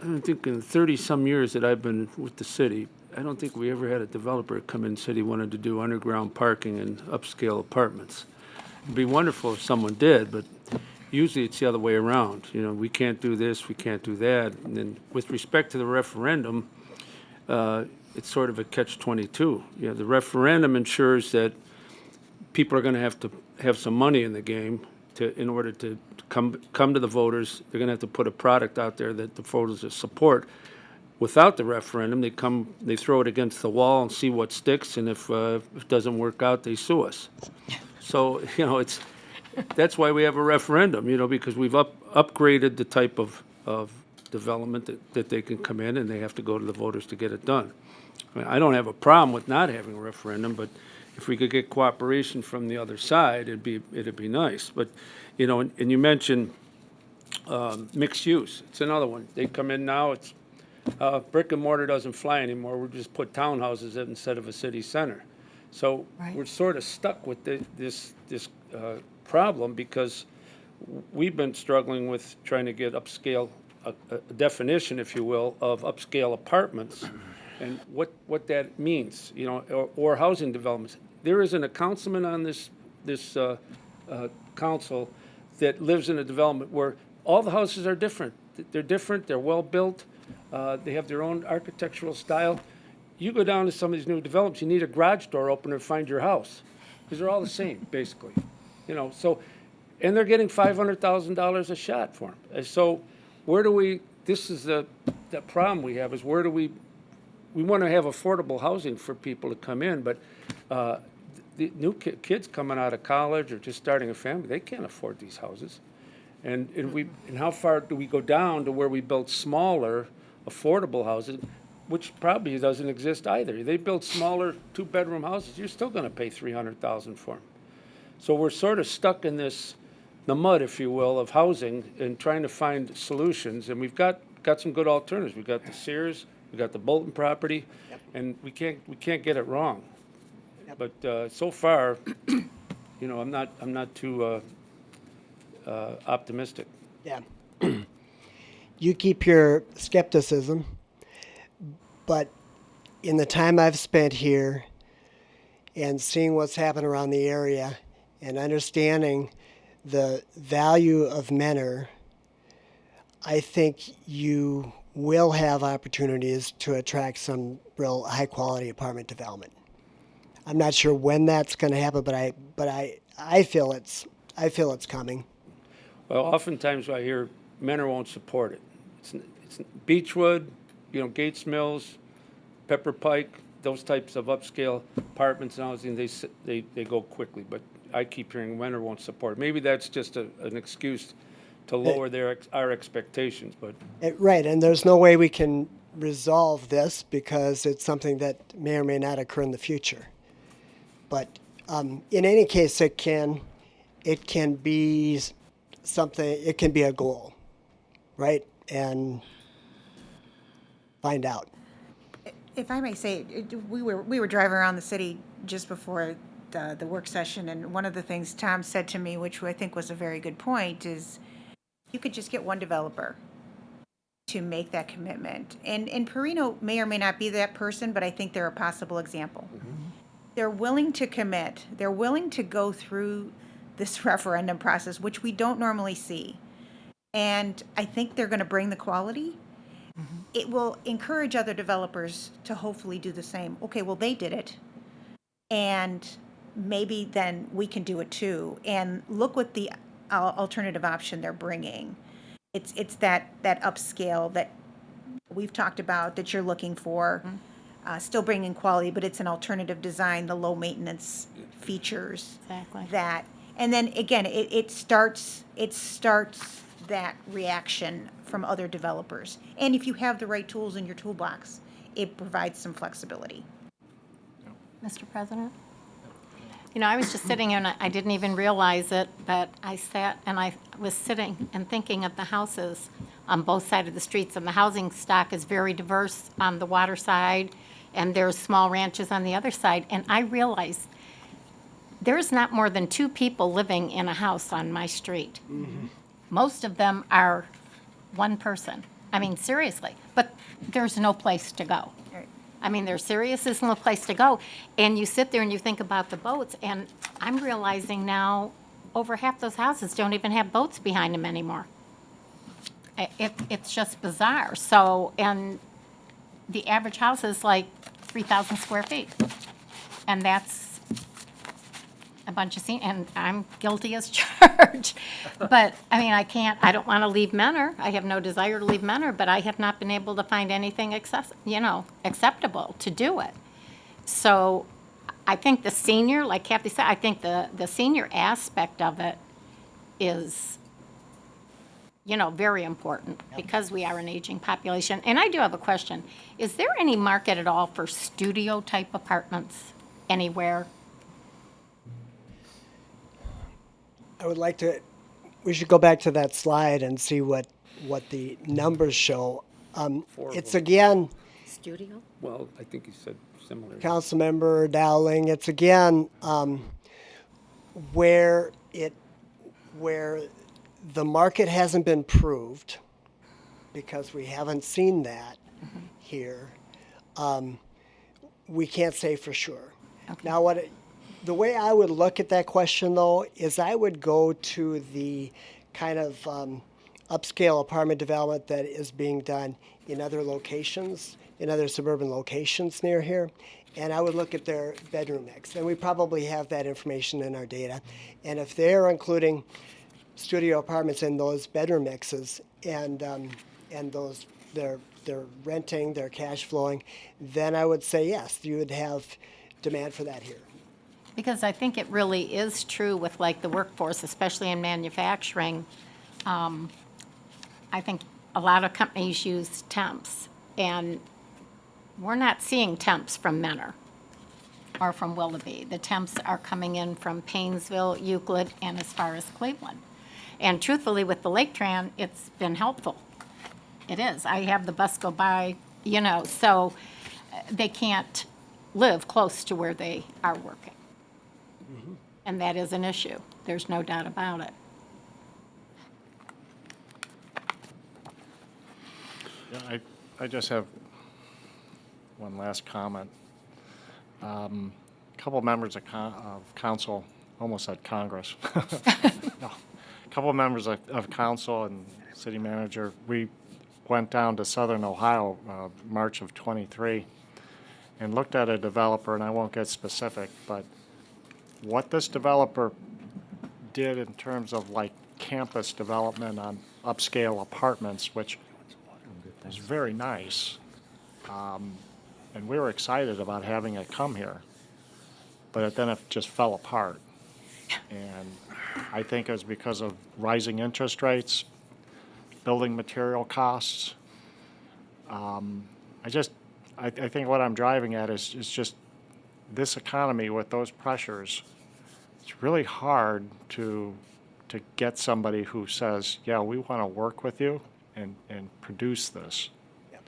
I think in 30-some years that I've been with the city, I don't think we ever had a developer come in and said he wanted to do underground parking and upscale apartments. It'd be wonderful if someone did, but usually it's the other way around. We can't do this, we can't do that. And then with respect to the referendum, it's sort of a catch-22. The referendum ensures that people are going to have some money in the game in order to come to the voters. They're going to have to put a product out there that the voters will support. Without the referendum, they throw it against the wall and see what sticks, and if it doesn't work out, they sue us. So that's why we have a referendum, because we've upgraded the type of development that they can come in, and they have to go to the voters to get it done. I mean, I don't have a problem with not having a referendum, but if we could get cooperation from the other side, it'd be nice. But, and you mentioned mixed use. It's another one. They come in now, it's brick and mortar doesn't fly anymore. We just put townhouses in instead of a city center. So we're sort of stuck with this problem because we've been struggling with trying to get upscale, a definition, if you will, of upscale apartments and what that means, or housing developments. There isn't a councilman on this council that lives in a development where all the houses are different. They're different, they're well-built, they have their own architectural style. You go down to some of these new developments, you need a garage door opener to find your house, because they're all the same, basically. So, and they're getting $500,000 a shot for them. So where do this is the problem we have, is where do we want to have affordable housing for people to come in, but the new kids coming out of college or just starting a family, they can't afford these houses. And how far do we go down to where we build smaller, affordable houses, which probably doesn't exist either. They build smaller 2-bedroom houses, you're still going to pay $300,000 for them. So we're sort of stuck in the mud, if you will, of housing and trying to find solutions. And we've got some good alternatives. We've got the Sears, we've got the Bolton property, and we can't get it wrong. But so far, I'm not too optimistic. Yeah. You keep your skepticism, but in the time I've spent here and seeing what's happened around the area and understanding the value of Menor, I think you will have opportunities to attract some real high-quality apartment development. I'm not sure when that's going to happen, but I feel it's coming. Well, oftentimes I hear Menor won't support it. It's Beechwood, Gates Mills, Pepper Pike, those types of upscale apartments and housing, they go quickly. But I keep hearing Menor won't support it. Maybe that's just an excuse to lower our expectations. But Right, and there's no way we can resolve this because it's something that may or may not occur in the future. But in any case, it can be something. It can be a goal, right? And find out. If I may say, we were driving around the city just before the work session, and one of the things Tom said to me, which I think was a very good point, is you could just get one developer to make that commitment. And Perino may or may not be that person, but I think they're a possible example. Mm-hmm. They're willing to commit. They're willing to go through this referendum process, which we don't normally see. And I think they're going to bring the quality. Mm-hmm. It will encourage other developers to hopefully do the same. Okay, well, they did it. And maybe then we can do it too. And look what the alternative option they're bringing. It's that upscale that we've talked about that you're looking for. Mm-hmm. Still bringing quality, but it's an alternative design, the low maintenance features. Exactly. That. And then again, it starts that reaction from other developers. And if you have the right tools in your toolbox, it provides some flexibility. Mr. President? I was just sitting and I didn't even realize it, but I sat and I was sitting and thinking of the houses on both sides of the streets, and the housing stock is very diverse on the water side, and there's small ranches on the other side, and I realized there's not more than 2 people living in a house on my street. Mm-hmm. Most of them are one person. I mean, seriously, but there's no place to go. I mean, there's no place to go. And you sit there and you think about the boats, and I'm realizing now over half those houses don't even have boats behind them anymore. It's just bizarre. So, and the average house is like 3,000 square feet. And that's a bunch of and I'm guilty as charged. But, I mean, I don't want to leave Menor. I have no desire to leave Menor, but I have not been able to find anything acceptable to do it. So I think the senior, like Kathy said, I think the senior aspect of it is, very important because we are an aging population. And I do have a question. Is there any market at all for studio-type apartments anywhere? I would like to, we should go back to that slide and see what the numbers show. It's again, Studio? Well, I think you said similar. Councilmember Dowling, it's again where the market hasn't been proved, because we haven't seen that here. We can't say for sure. Okay. Now, the way I would look at that question, though, is I would go to the kind of upscale apartment development that is being done in other locations, in other suburban locations near here, and I would look at their bedroom mix. And we probably have that information in our data. And if they're including studio apartments in those bedroom mixes, and those they're renting, they're cash flowing, then I would say yes, you would have demand for that here. Because I think it really is true with like the workforce, especially in manufacturing. I think a lot of companies use temps, and we're not seeing temps from Menor or from Willoughby. The temps are coming in from Painesville, Euclid, and as far as Cleveland. And truthfully, with the Lake Tran, it's been helpful. It is. I have the bus go by, so they can't live close to where they are working. And that is an issue. There's no doubt about it. Yeah, I just have one last comment. A couple members of council, almost said Congress. No, a couple members of council and city manager, we went down to Southern Ohio, March of '23, and looked at a developer, and I won't get specific, but what this developer did in terms of like campus development on upscale apartments, which is very nice. And we were excited about having it come here, but then it just fell apart. And I think it was because of rising interest rates, building material costs. I think what I'm driving at is just this economy with those pressures. It's really hard to get somebody who says, yeah, we want to work with you and produce this. Yep.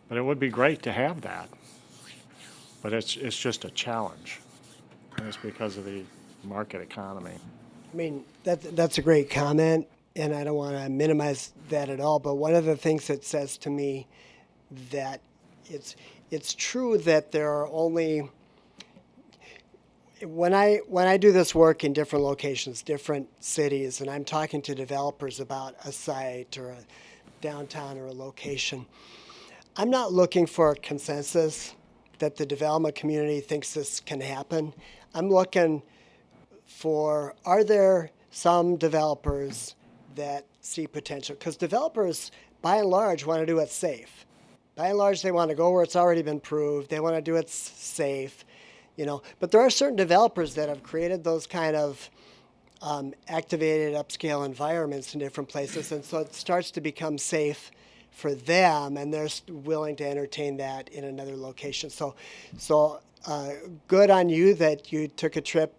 But it would be great to have that. But it's just a challenge. And it's because of the market economy. I mean, that's a great comment, and I don't want to minimize that at all. But one of the things it says to me that it's true that there are only, when I do this work in different locations, different cities, and I'm talking to developers about a site or a downtown or a location, I'm not looking for a consensus that the development community thinks this can happen. I'm looking for, are there some developers that see potential? Because developers, by and large, want to do it safe. By and large, they want to go where it's already been proved. They want to do it safe, But there are certain developers that have created those kind of activated upscale environments in different places, and so it starts to become safe for them, and they're willing to entertain that in another location. So good on you that you took a trip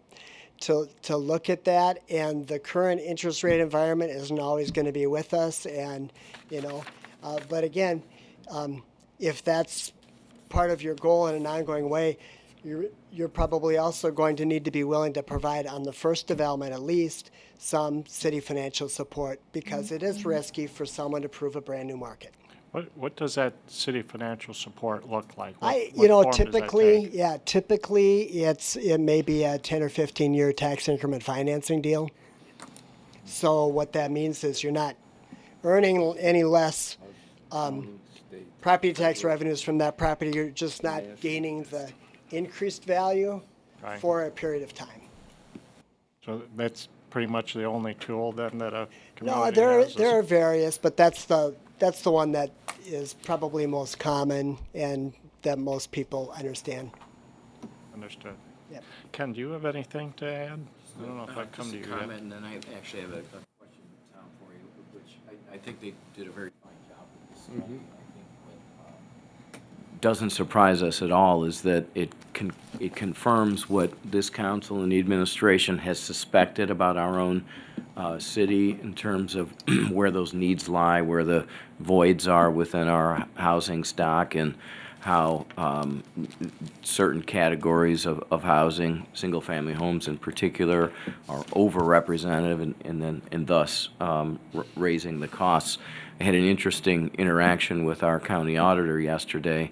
to look at that. And the current interest rate environment isn't always going to be with us, and but again, if that's part of your goal in an ongoing way, you're probably also going to need to be willing to provide, on the first development at least, some city financial support, because it is risky for someone to prove a brand new market. What does that city financial support look like? What form does that take? Typically it may be a 10 or 15 year tax increment financing deal. So what that means is you're not earning any less property tax revenues from that property. You're just not gaining the increased value Right. for a period of time. So that's pretty much the only tool then that a No, community there has? are various, but that's the one that is probably most common and that most people understand. Understood. Yep. Ken, do you have anything to add? I don't know if I've come to you Just a yet. comment, and then I actually have a question think they did a very fine job with this study. I think what doesn't surprise us at all is that it confirms what this council and the administration has suspected about our own city in terms of where those needs lie, where the voids are within our housing stock, and how certain categories of housing, single-family homes in particular, are overrepresented and thus raising the costs. I had an interesting interaction with our county auditor yesterday,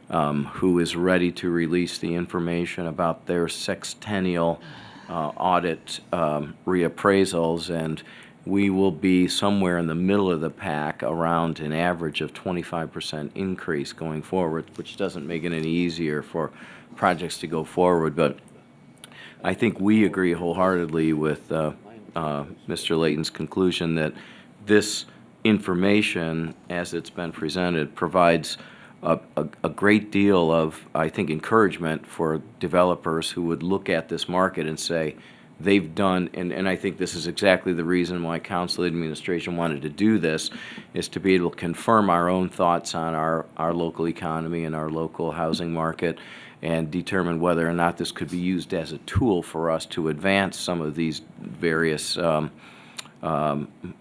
who is ready to release the information about their sextennial audit reappraisals, and we will be somewhere in the middle of the pack, around an average of 25% increase going forward, which doesn't make it any easier for projects to go forward. But I think we agree wholeheartedly with Mr. Layton's conclusion that this information, as it's been presented, provides a great deal of, I think, encouragement for developers who would look at this market and say, they've done, and I think this is exactly the reason why council administration wanted to do this, is to be able to confirm our own thoughts on our local economy and our local housing market, and determine whether or not this could be used as a tool for us to advance some of these various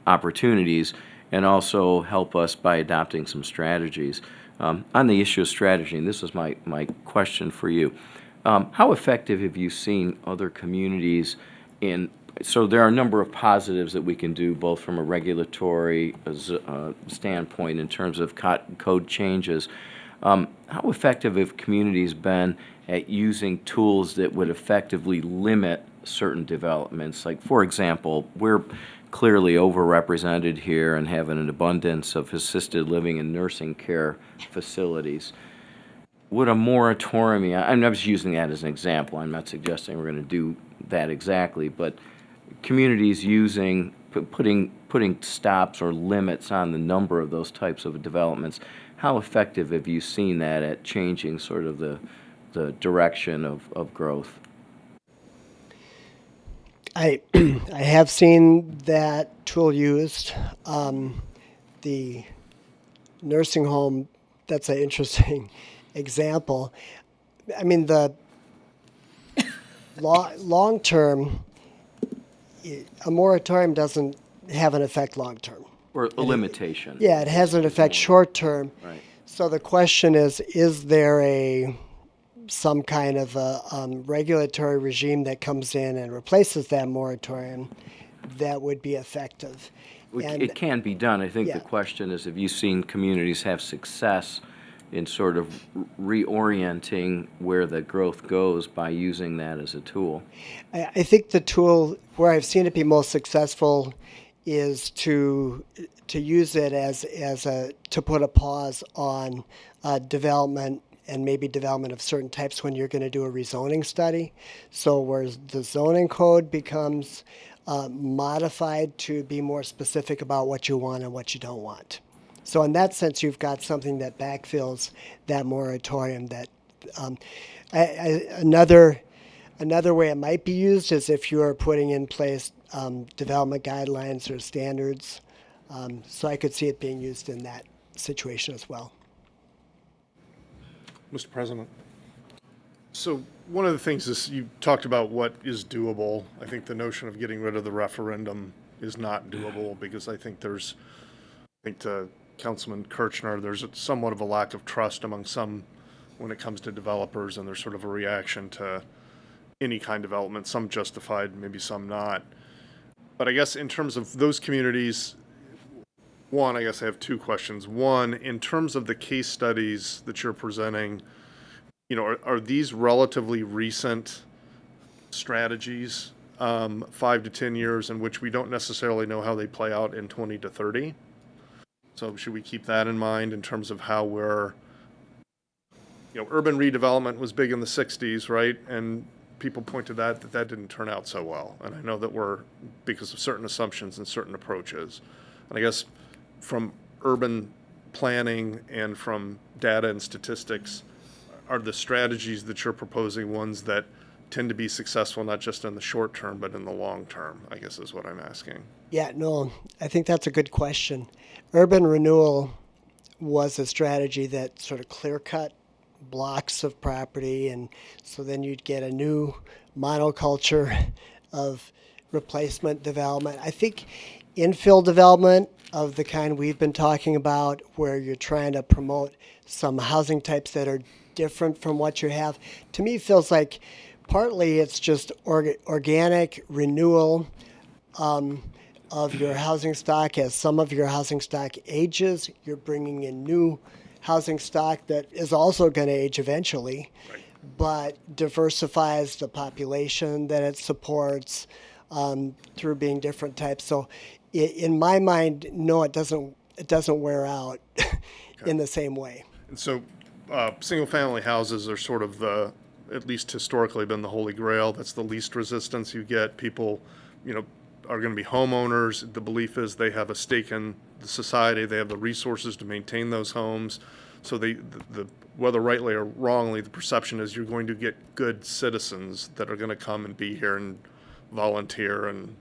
opportunities, and also help us by adopting some strategies. On the issue of strategy, and this is my question for you, how effective have you seen other communities in, so there are a number of positives that we can do both from a regulatory standpoint in terms of code changes. How effective have communities been at using tools that would effectively limit certain developments? Like, for example, we're clearly overrepresented here and having an abundance of assisted living and nursing care facilities. Would a moratorium, I'm just using that as an example, I'm not suggesting we're going to do that exactly, but communities using, putting stops or limits on the number of those types of developments, how effective have you seen that at changing sort of the direction of growth? I have seen that tool used. The nursing home, that's an interesting example. I mean, the long term, a moratorium doesn't have an effect long term. Or a limitation. Yeah, it has an effect short term. Right. So the question is there some kind of a regulatory regime that comes in and replaces that moratorium that would be effective? It can be done. I think Yeah. the question is, have you seen communities have success in sort of reorienting where the growth goes by using that as a tool? I think the tool where I've seen it be most successful is to use it to put a pause on development, and maybe development of certain types when you're going to do a rezoning study. So where the zoning code becomes modified to be more specific about what you want and what you don't want. So in that sense, you've got something that backfills that moratorium. That another way it might be used is if you are putting in place development guidelines or standards. So I could see it being used in that situation as well. Mr. President. So one of the things is you talked about what is doable. I think the notion of getting rid of the referendum is not doable because I think to Councilman Kirchner, there's somewhat of a lack of trust among some when it comes to developers, and there's sort of a reaction to any kind of development, some justified, maybe some not. But I guess in terms of those communities, one, I guess I have two questions. One, in terms of the case studies that you're presenting, are these relatively recent strategies, 5 to 10 years, in which we don't necessarily know how they play out in 20 to 30? So should we keep that in mind in terms of how we're, urban redevelopment was big in the 60s, right? And people point to that didn't turn out so well. And I know that because of certain assumptions and certain approaches. And I guess from urban planning and from data and statistics, are the strategies that you're proposing ones that tend to be successful not just in the short term, but in the long term, I guess is what I'm asking. Yeah, no, I think that's a good question. Urban renewal was a strategy that sort of clear-cut blocks of property, and so then you'd get a new monoculture of replacement development. I think infill development of the kind we've been talking about, where you're trying to promote some housing types that are different from what you have, to me feels like partly it's just organic renewal of your housing stock. As some of your housing stock ages, you're bringing in new housing stock that is also going to age eventually, but diversifies the population that it supports through being different types. So, in my mind, no, it doesn't wear out in the same way. And so, single-family houses are sort of at least historically, been the holy grail. That's the least resistance you get. People, are going to be homeowners. The belief is they have a stake in the society. They have the resources to maintain those homes. So whether rightly or wrongly, the perception is you're going to get good citizens that are going to come and be here and volunteer and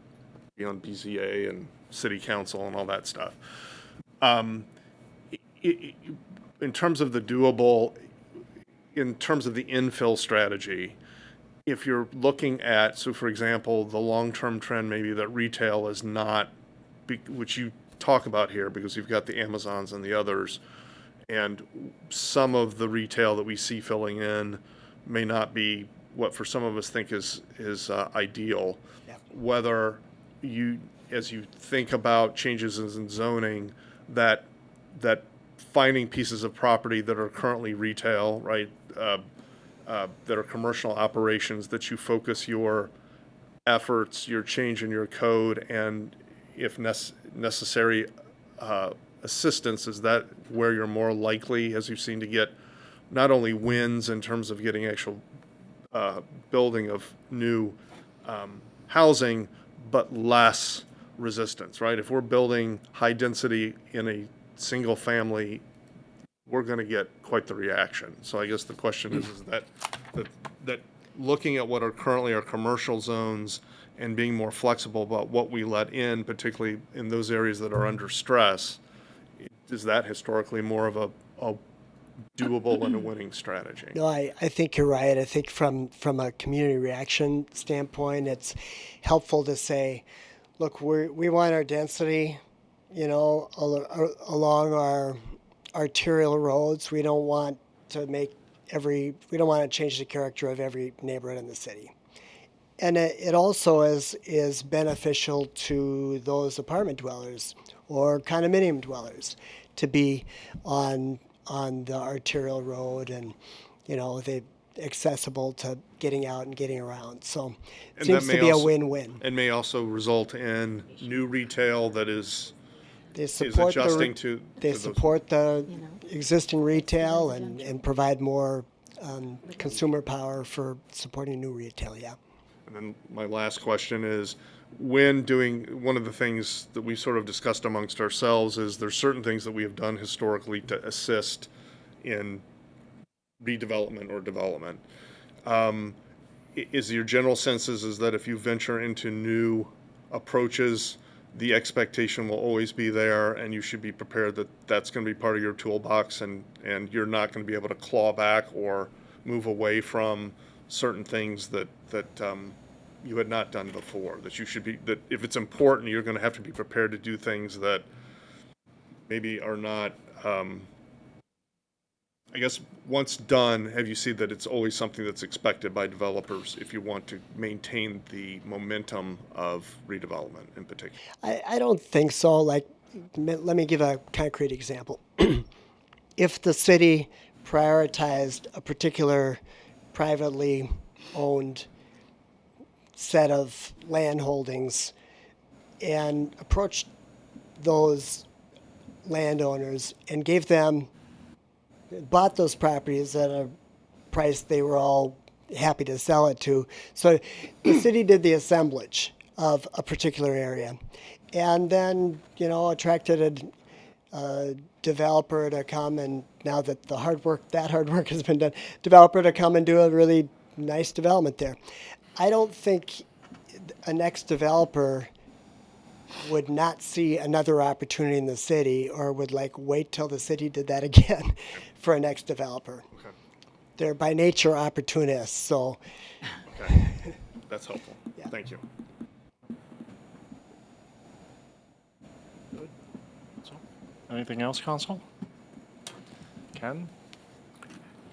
be on BZA and city council and all that stuff. In terms of the doable, in terms of the infill strategy, if you're looking at, so for example, the long-term trend maybe that retail is not, which you talk about here because you've got the Amazons and the others, and some of the retail that we see filling in may not be what for some of us think is ideal. Yep. Whether you, as you think about changes in zoning, that finding pieces of property that are currently retail, right, that are commercial operations, that you focus your efforts, your change in your code, and if necessary, assistance, is that where you're more likely, as you've seen, to get not only wins in terms of getting actual building of new housing, but less resistance, right? If we're building high density in a single family, we're going to get quite the reaction. So I guess the question is that looking at what are currently our commercial zones and being more flexible about what we let in, particularly in those areas that are under stress, is that historically more of a doable and a winning strategy? No, I think you're right. I think from a community reaction standpoint, it's helpful to say, look, we want our density, along our arterial roads. We don't want to change the character of every neighborhood in the city. And it also is beneficial to those apartment dwellers or condominium dwellers to be on the arterial road, and they accessible to getting out and getting around. So it seems to be a win-win. And may also result in new retail that is support adjusting they support the existing retail and provide more consumer power for supporting new retail. Yeah. And then my last question is, when doing, one of the things that we sort of discussed amongst ourselves is there's certain things that we have done historically to assist in redevelopment or development. Is your general sense is that if you venture into new approaches, the expectation will always be there, and you should be prepared that that's going to be part of your toolbox, and you're not going to be able to claw back or move away from certain things that you had not done before, that you should be, that if it's important, you're going to have to be prepared to do things that maybe are not, I guess, once done, have you seen that it's always something that's expected by developers if you want to maintain the momentum of redevelopment in particular? I don't think so. Like, let me give a concrete example. If the city prioritized a particular privately owned set of land holdings and approached those landowners and bought those properties at a price they were all happy to sell it to. So the city did the assemblage of a particular area, and then attracted a developer to come, and now that that hard work has been done, developer to come and do a really nice development there. I don't think a next developer would not see another opportunity in the city or would like wait till the city did that again for a next developer. Okay. They're by nature opportunists, so Okay. That's helpful. Yeah. Thank you. Good. So, anything else, Council? Ken?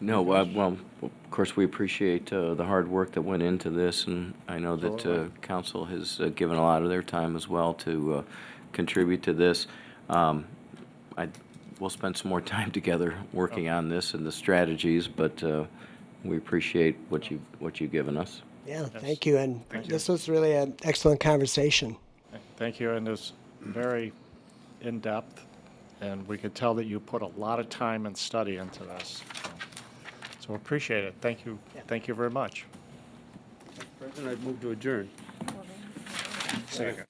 No, well, of course, we appreciate the hard work that went into this, and I know that Absolutely. council has given a lot of their time as well to contribute to this. We'll spend some more time together working on this and the strategies, but we appreciate what you've given us. yeah, thank you. And Thank you. this was really an excellent conversation. Thank you, and it's very in-depth, and we could tell that you put a lot of time and study into this. So appreciate it. Thank you. Thank you very much. President, I'd move to adjourn. Second.